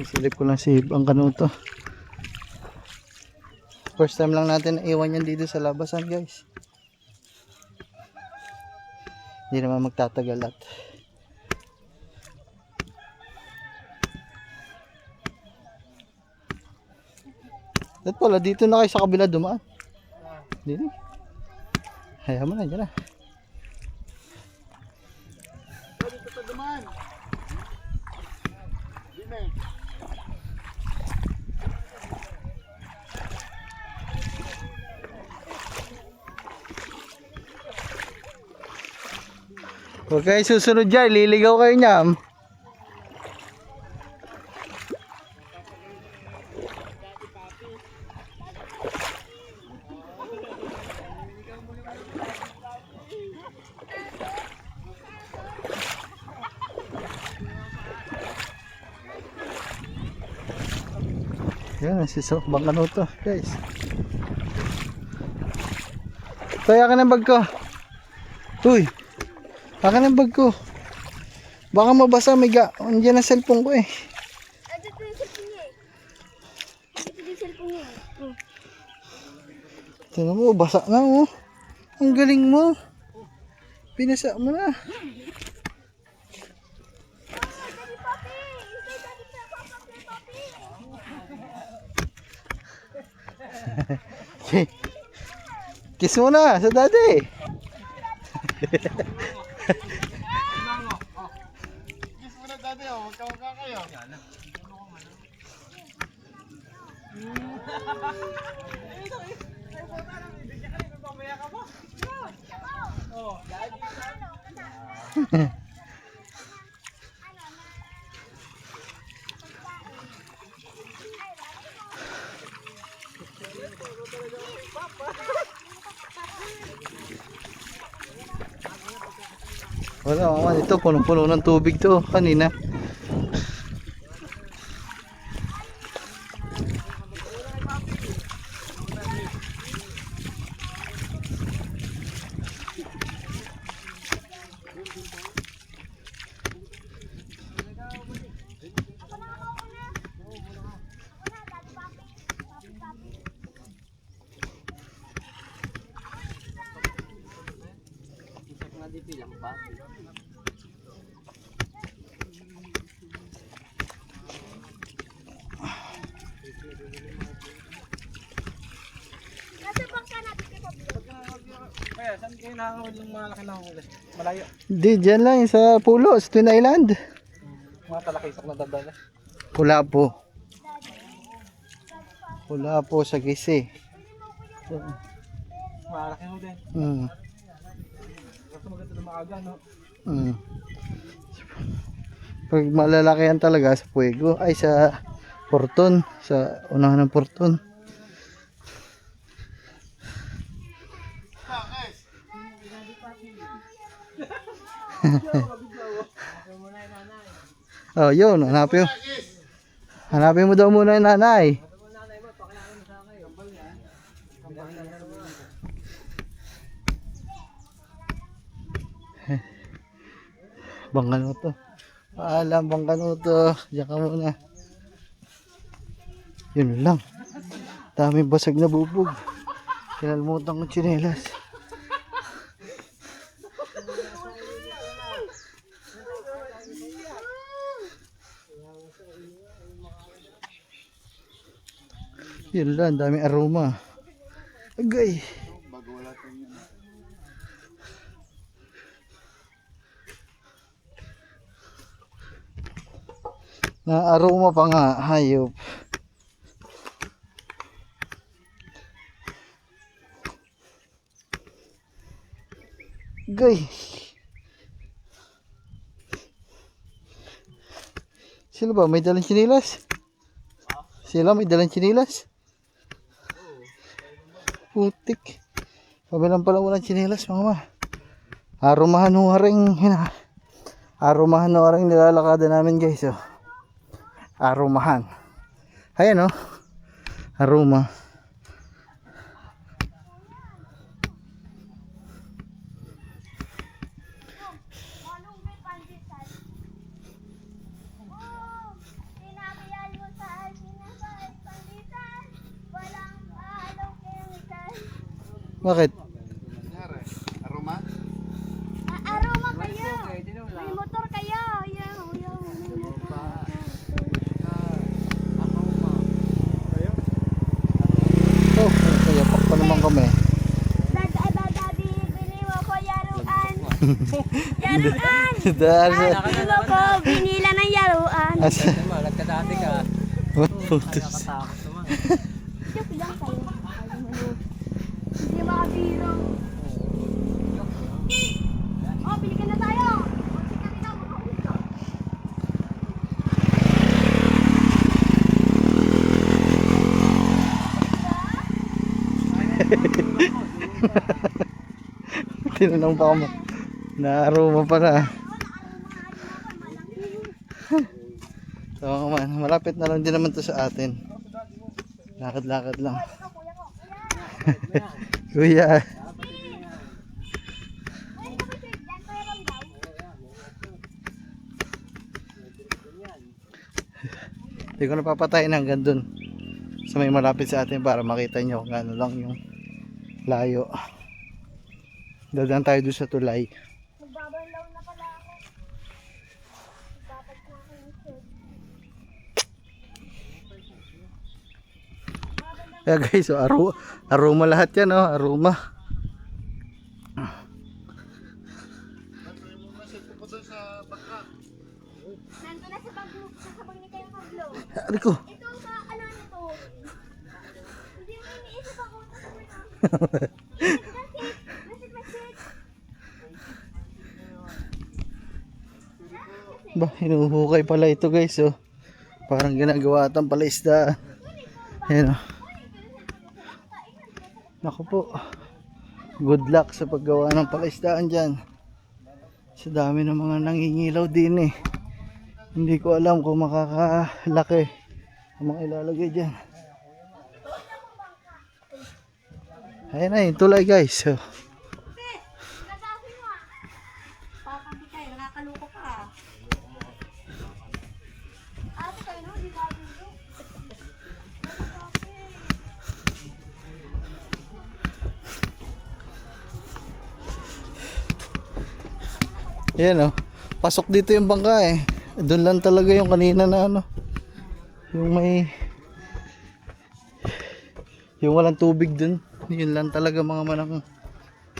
Isilip ko lang si ang kanuto. First time lang natin iwan yan dito sa labasan guys. Hindi naman magtatagal at pala dito na kayo sa kabila dumaan. Dito. Hayaan mo na dyan na. Dito pa dumaan. Dime. Huwag kayo susunod dyan, liligaw kayo niyan. Yan, si Bang Kanuto guys. Kaya ka ng bag ko. Uy, akin ang bag ko. Baka mabasa, may andyan ang cellphone ko eh. Dito yung cellphone niya eh. Dito yung cellphone niya eh. Tingnan mo, basa na oh. Ang galing mo. Pinasa mo na. Kiss mo na sa daddy. Kiss mo na dati oh, magkawaka kayo. Wala naman, ito punong-puno ng tubig to kanina. Nasa bangka natin kay Pablo. Kaya, saan kayo nakakawal yung malaki na huli? Malayo. Di, dyan lang sa pulo, sa Twin Island. Mga talakisok na dadala. Wala po. Wala po sa Gisi. Malaki ho din. Gusto maganda na maaga, no? Pag malalakihan talaga sa Puego, ay sa Porton, sa unahan ng Porton. Oh, yun, hanapin mo. Hanapin mo daw muna yung nanay. Bang Kanuto. Paalam, Bang Kanuto. Diyan ka muna. Yun lang. Daming basag na bubog. Kinalmutan ko tsinelas. Yun lang, daming aroma. Agay. Bago wala tayong yun. Na aroma pa nga, hayop. Agay. Sila ba? May dalang chinilas? Sila may dalang chinilas? Putik. Pabilang pala walang chinilas mga ma. Arumahan ho rin. Arumahan ho rin nilalakada namin guys. Oh. Arumahan. Ayan oh. Aroma. Sinabihan mo sa akin na sa panditan, walang halong chemical. Bakit? Nangyari? Aroma? Aroma kayo! May motor kayo! Yaw, yaw, may motor. Oh, kaya pa naman kami. Bibili mo ko yaruan. Yaruan! Dahil Bibili mo ko binila ng yaruan. asa. Nagkadati ka. Putos. Nakatakot naman. Joke lang kayo. Hindi makabiro. Oh, bili ka na tayo! Kasi kami na makauso. Tinanong pa mo. Na aroma pa na. So man, malapit na lang din naman to sa atin. Lakad-lakad lang. Kuya. Hindi ko napapatayin hanggang dun sa may malapit sa atin para makita nyo kung ano lang yung layo. Dadaan tayo doon sa tulay. Magbabanlaw na pala ako. Dapat na ako ng shirt. Kaya guys, so aroma lahat yan, oh, aroma. Nandun na sa bag ni kayong kablo. Ari ko. Ito sa ano nito. Hindi mo iniisip ako. Ba, hinuhukay pala ito guys, oh. Parang ginagawa atang pala isda. Ayan, oh. Naku po. Good luck sa paggawa ng palaisdaan dyan. Sa dami ng mga nangingilaw din eh. Hindi ko alam kung makakalaki ang mga ilalagay dyan. Ayan na yung tulay guys. So, Nagasin mo ah. Papang kayo, nakakaloko ka. Ate kayo no, di ba dito? ayan oh. Pasok dito yung bangka eh. Doon lang talaga yung kanina na ano. Yung may yung walang tubig dun. Yun lang talaga mga manang.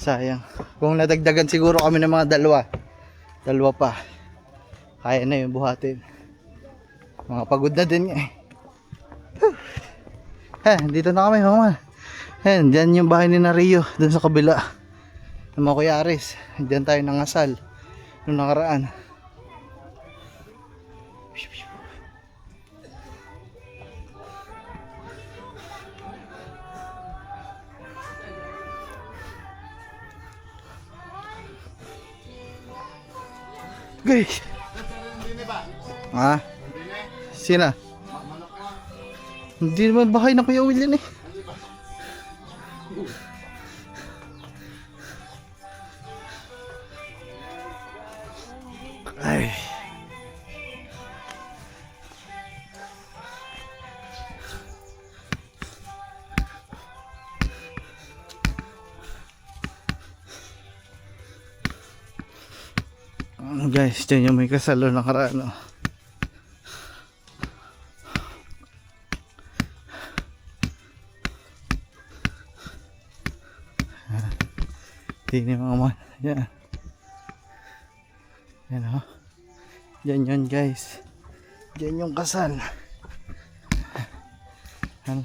Sayang. Kung nadagdagan siguro kami ng mga dalawa pa. Kaya na yung buhatin. Mga pagod na din eh. Dito na kami mga. Dyan yung bahay ni Rio. Dun sa kabila. Ng mga Kuya Aris. Dyan tayo nangasal. Nung nakaraan. Guys. Ha? Sina? Hindi naman bahay na Kuya Will yan eh. Ay. Guys, dyan yung may kasalo na karaan. Tini mga man. Yan. Yan o. Yan yun guys. Yan yung kasal. Yan.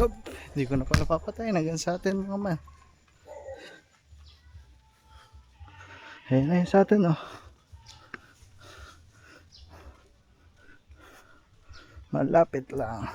Hop. Hindi ko na pala papatayin hanggang sa atin mga man. Ayan na yun sa atin oh. Malapit lang.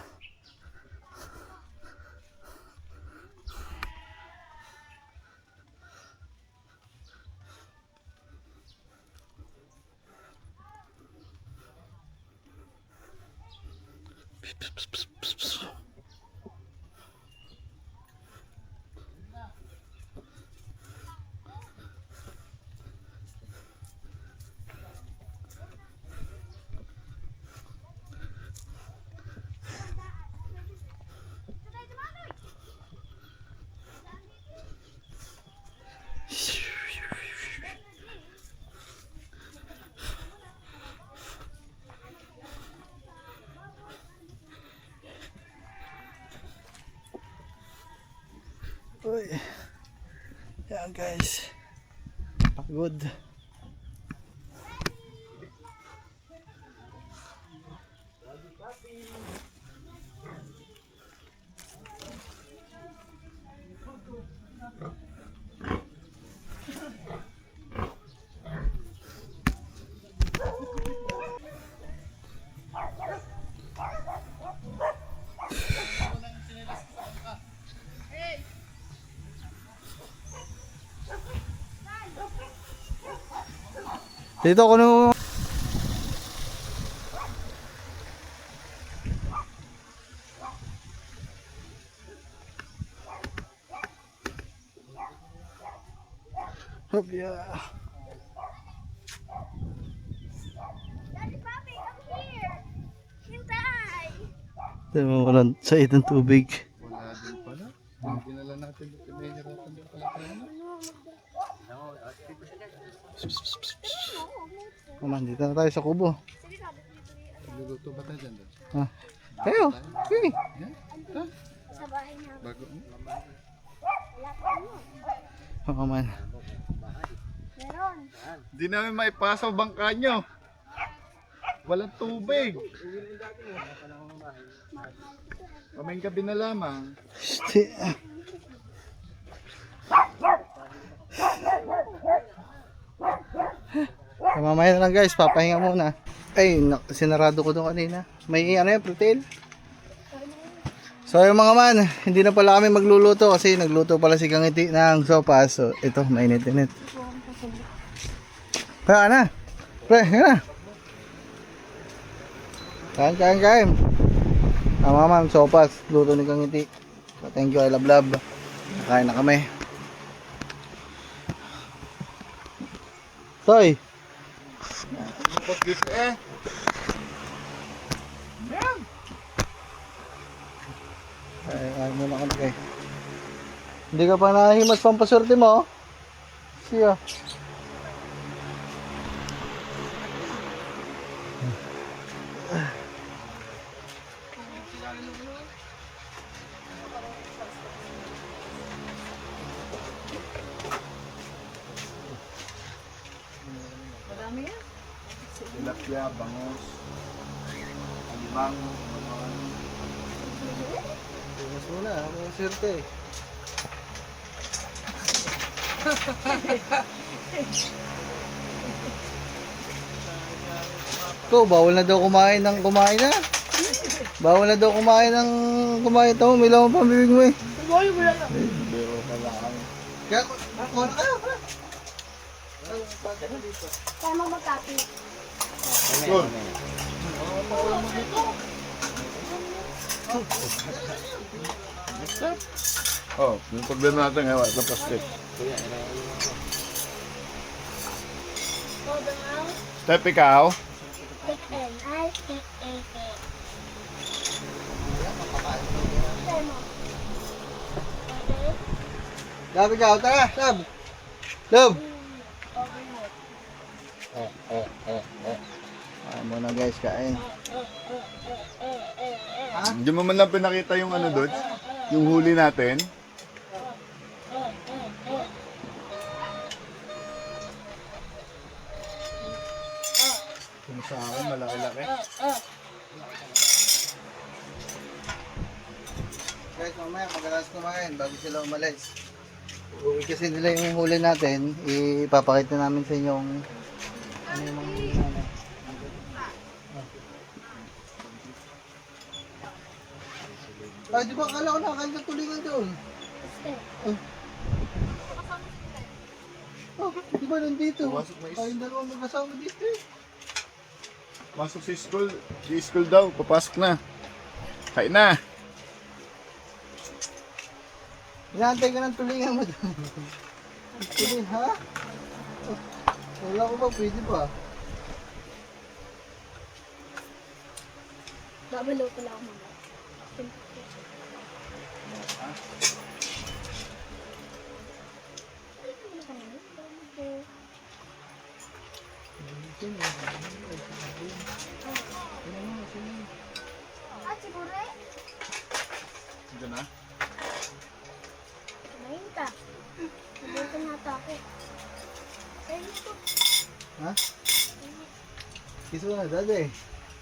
Uy. Yan guys. Pagod. Dito ko nung hop yeah. Daddy Papi, come here. Hintay. Ito mo walang sa itong tubig. Wala din pala. Dinala natin dito. May hirapan din pala tayo. Maman, dito na tayo sa kubo. Luluto ba tayo dyan? Ah. Tayo. Okay. Sa bahay niya. Bago mo? Wala pa mo. Maman. Meron. Di namin maipasa ang bangka nyo. Walang tubig. Kaming gabi na lamang. Mamaya na lang guys, papahinga muna. Ay, sinarado ko doon kanina. May ano yan, pretil. So yung mga man, hindi na pala kami magluluto kasi nagluto pala si Kangiti ng sopas. So ito, mainit-init. Kaya na. Pre, yan na. Kain. Mga man, sopas. Luto ni Kangiti. So thank you, I love. Kain na kami. Toy. Tapos dito eh. Ay muna kami kay. Hindi ka pa nahimas pampaswerte mo. Siya. Tilapia, bangos, alimango, Himas muna, ako swerte. Ko, bawal na daw kumain ng kumain na. Bawal na daw kumain ng kumain. Tama, may lamang pambibig mo eh. biro pala kami. Kaya, ako na kayo. Kaya mo magkapi. Good. Oh, yung problema natin ngayon sa plastic. Step ikaw. Take and I take a cake. Try mo. Okay? Love, ikaw. Tara, Love. Love. Kain muna guys, kain. Hindi mo man lang pinakita yung ano doon? Yung huli natin? Yung sa akin, malaki-laki. Guys, mamaya pagkatapos kumain bago sila umalis. Uwi kasi nila yung huli natin, ipapakita namin sa inyo yung ano yung mga huli namin. Ay, di ba akala ko nakakain ka tulingan doon? Oh, di ba nandito? Pumasok na Ay, yung dalawang magkasama dito eh. Masok si school. Si school daw. Papasok na. Kain na. Inaantay ka ng tulingan mo doon. Tuling, ha? Oh, wala ko ba? Pwede ba? Babalo pala ako mama. Ah, siguro eh. Diyan na. Kumain ka. Nabutan nata ako. Ayun ito. Ha? Kiso na, dade.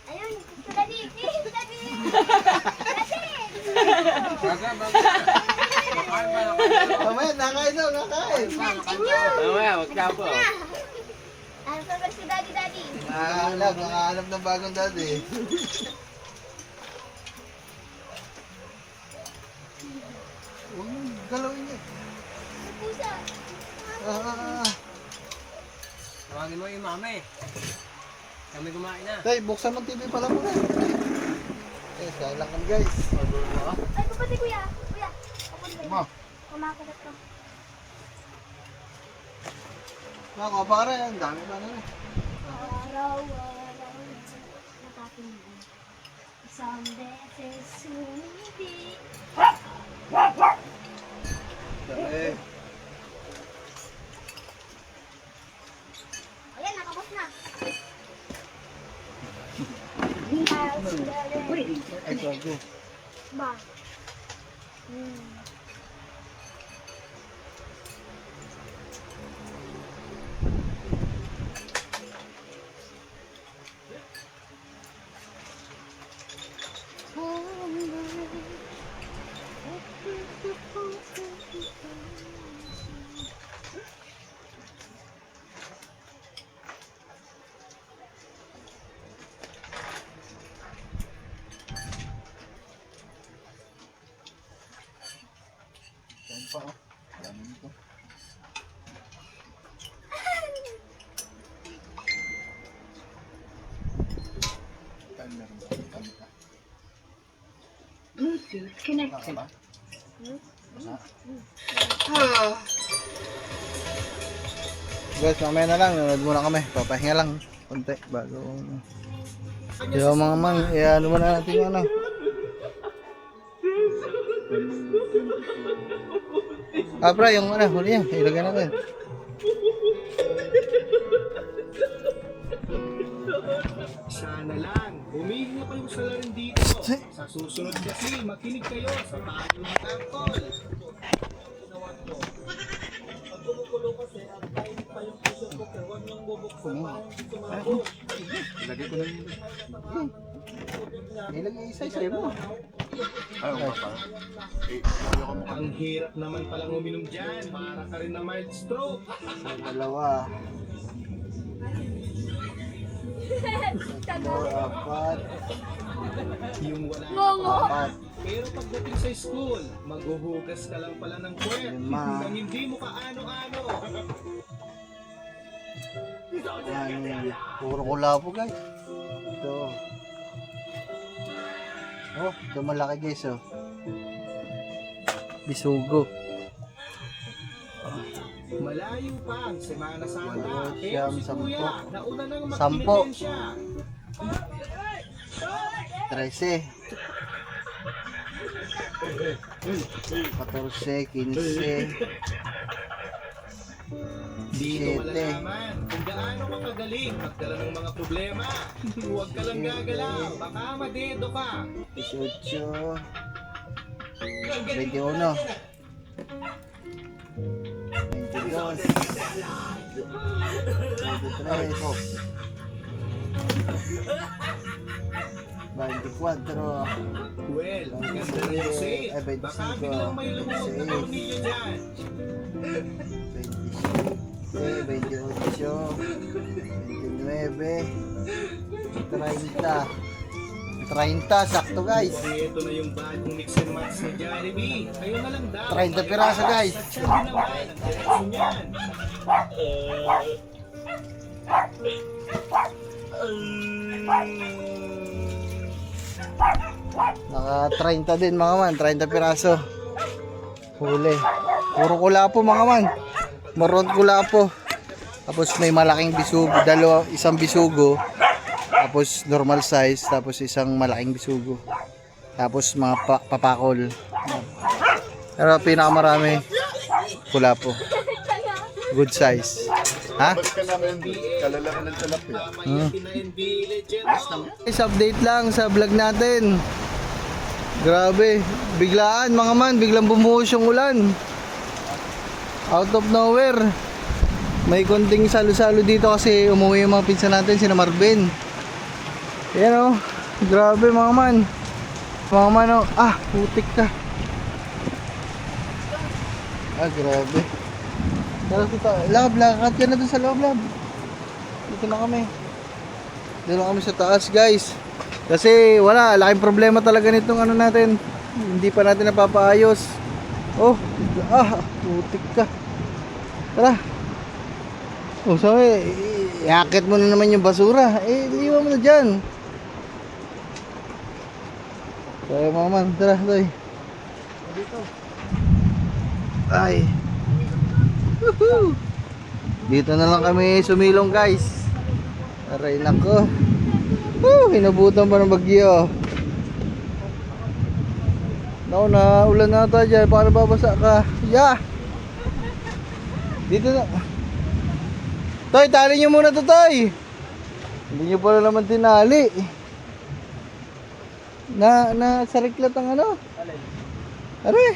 Ayun, ito dali. Dali. Dali. Mamaya, nakain daw, nakain. Mamaya, magkapo. Ano pa ba si Daddy? Nakahanap ng bagong dade. Huwag mong galawin niya. Pusa. Tawagin mo yung mama eh. Kami kumain na. Tay, buksan mo TV pala muna. Eh, kain lang kami guys. Ay, kapatid kuya. Kuya. Kapatid. Ma. Kumakalat ka. Mga kapare, ang dami pa na rin. Araw. Nakatingin. Isang beses hindi. Eh, Ayan, nakabos na. ay, sorry. Ba? Saan pa, oh. Dami nito. Kain na rin. Kain ka. Bluetooth connected. Guys, mamaya na lang. Nanood muna kami. Papahinga lang. Konti. Bago. Yung mga man, ano muna natin yung ano. Pra, yung ano, huli yan. Ilagay natin. Sana lang, humingi na kayong salarin dito. Sa susunod kasi, makinig kayo sa tayo matangkol. Ilagay ko na yun. Ilagay isa-isa mo. Ayaw ka pa. Eh, ayaw ka mo. Ang hirap naman palang uminom dyan, para ka rin na mild stroke. Dalawa. Apat. Yung wala Ngongo. Apat. Pero pagdating sa school, maghuhugas ka lang pala ng puwet. Lima. Nang hindi mo kaano-ano. Yan. Puro kulabo guys. Ito. Oh, ito malaki guys oh. Bisugo. Malayo pa ang Semana Santa. Walo, Pero siyam, si Kuya, sampo. nauna nang Sampo. magpilipensya. 13. 14, 15. Dito 7. malalaman kung gaano ka kagaling magdala ng mga problema. Huwag ka lang gagalaw, baka madedo ka. 18. 21. 24. Well, ganda na yung safe. Baka biglang may lumuhod na tornilyo dyan. 27, 28, 29, 30, sakto guys. Ito na yung bagong mix and match ni Jollibee. Kayo na lang daw. 30 piraso guys. Siya din naman ang direksyon niyan. Naka 30 din mga man, 30 piraso. Huli. Puro kulapo mga man. Maroon kulapo. Tapos may malaking bisugo, isang bisugo. Tapos normal size, tapos isang malaking bisugo. Tapos mga papakol. Pero pinakamarami kulapo. Good size. Ha? Ba't ka namin kalalakan ng tilapia? Guys, update lang sa vlog natin. Grabe, biglaan mga man, biglang bumuhos yung ulan. Out of nowhere. May konting salo-salo dito kasi umuwi yung mga pinsan natin, sina Marvin. Yan o, grabe mga man. Mga man o, putik ka. Grabe. Tara kita, lakad ka na dun sa loob, lab. Dito na kami. Dito na kami sa taas guys. Kasi wala, laking problema talaga nitong ano natin. Hindi pa natin napapaayos. Oh, putik ka. Tara. Oh, sabi, iakit mo na naman yung basura. Iiwan mo na dyan. Kaya mga man, tara, toy. Dito. Ay. Woohoo! Dito na lang kami sumilong guys. Aray nako. Hinabutan pa ng bagyo. Naku na, ulan na ata dyan. Paano babasa ka? Yeah! Dito na. Toy, tali nyo muna to, Toy. Hindi nyo pala naman tinali. Sariklat ang ano? Aray.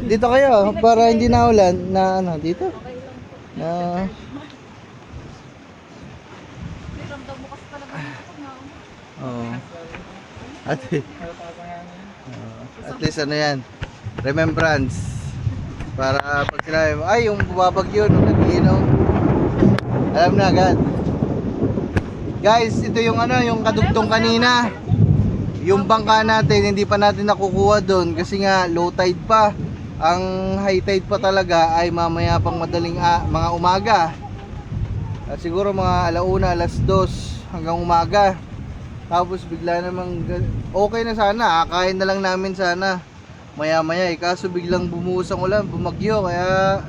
Dito kayo para hindi na ulan na ano dito. Na At least ano yan, remembrance para pag sinabi mo, ay yung bumabagyo nung nag-iinom, alam na agad. Guys, ito yung ano, yung kadugtong kanina. Yung bangka natin, hindi pa natin nakukuha doon kasi nga low tide pa. Ang high tide pa talaga ay mamaya pang madaling mga umaga. Siguro mga alauna, alas 2 hanggang umaga. Tapos bigla namang okay na sana, akain na lang namin sana maya-maya kaso biglang bumuhos ang ulan, bumagyo, kaya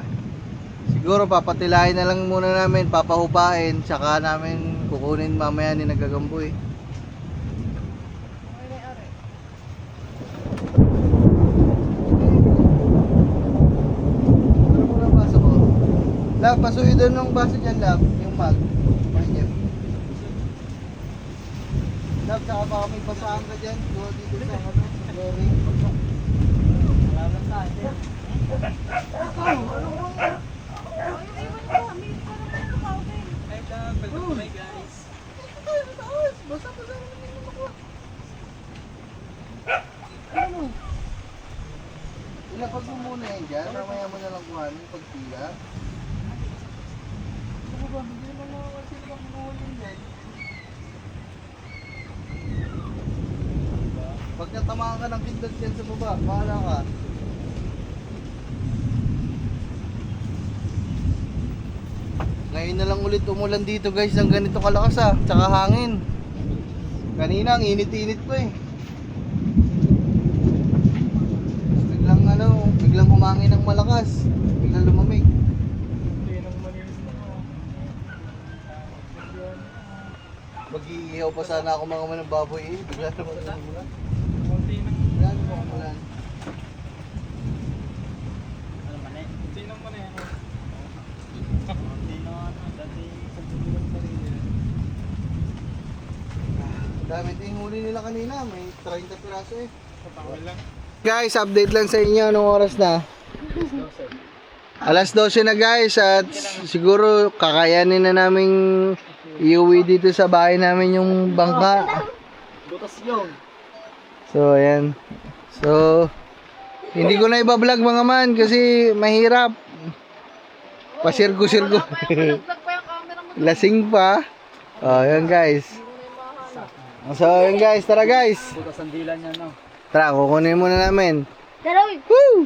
siguro papatilahin na lang muna namin, papahupain, tsaka namin kukunin mamaya ni Nagagamboy. Lab, pasuyo doon ng baso dyan, Lab, yung mag. Lab, saka baka may basahan ka dyan. Doon dito sa ano, sa lorry. Salamat tayo. Ilapag mo muna yan dyan, mamaya mo na lang kuhanin pagpila. Ano ba, bigyan mo mga kasi lang kuha yun dyan. Pag natamaan ka ng pindot dyan sa baba, bahala ka. Ngayon na lang ulit umulan dito guys ng ganito kalakas tsaka hangin. Kanina ang init-init ko eh. Biglang humangin ng malakas. Biglang lumamig. Mag-iihaw pa sana ako mga manang baboy eh. Bigla naman umulan. Bigla naman umulan. Dami din huli nila kanina, may 30 piraso eh. Guys, update lang sa inyo anong oras na. Alas 12 na guys at siguro kakayanin na naming iuwi dito sa bahay namin yung bangka. So ayan. So hindi ko na iba-vlog mga man kasi mahirap. Pasirko-sirko. Lasing pa. Oh, ayan guys. So, yun guys, tara guys. Tara, kukunin muna namin. Tara, uy. Woo!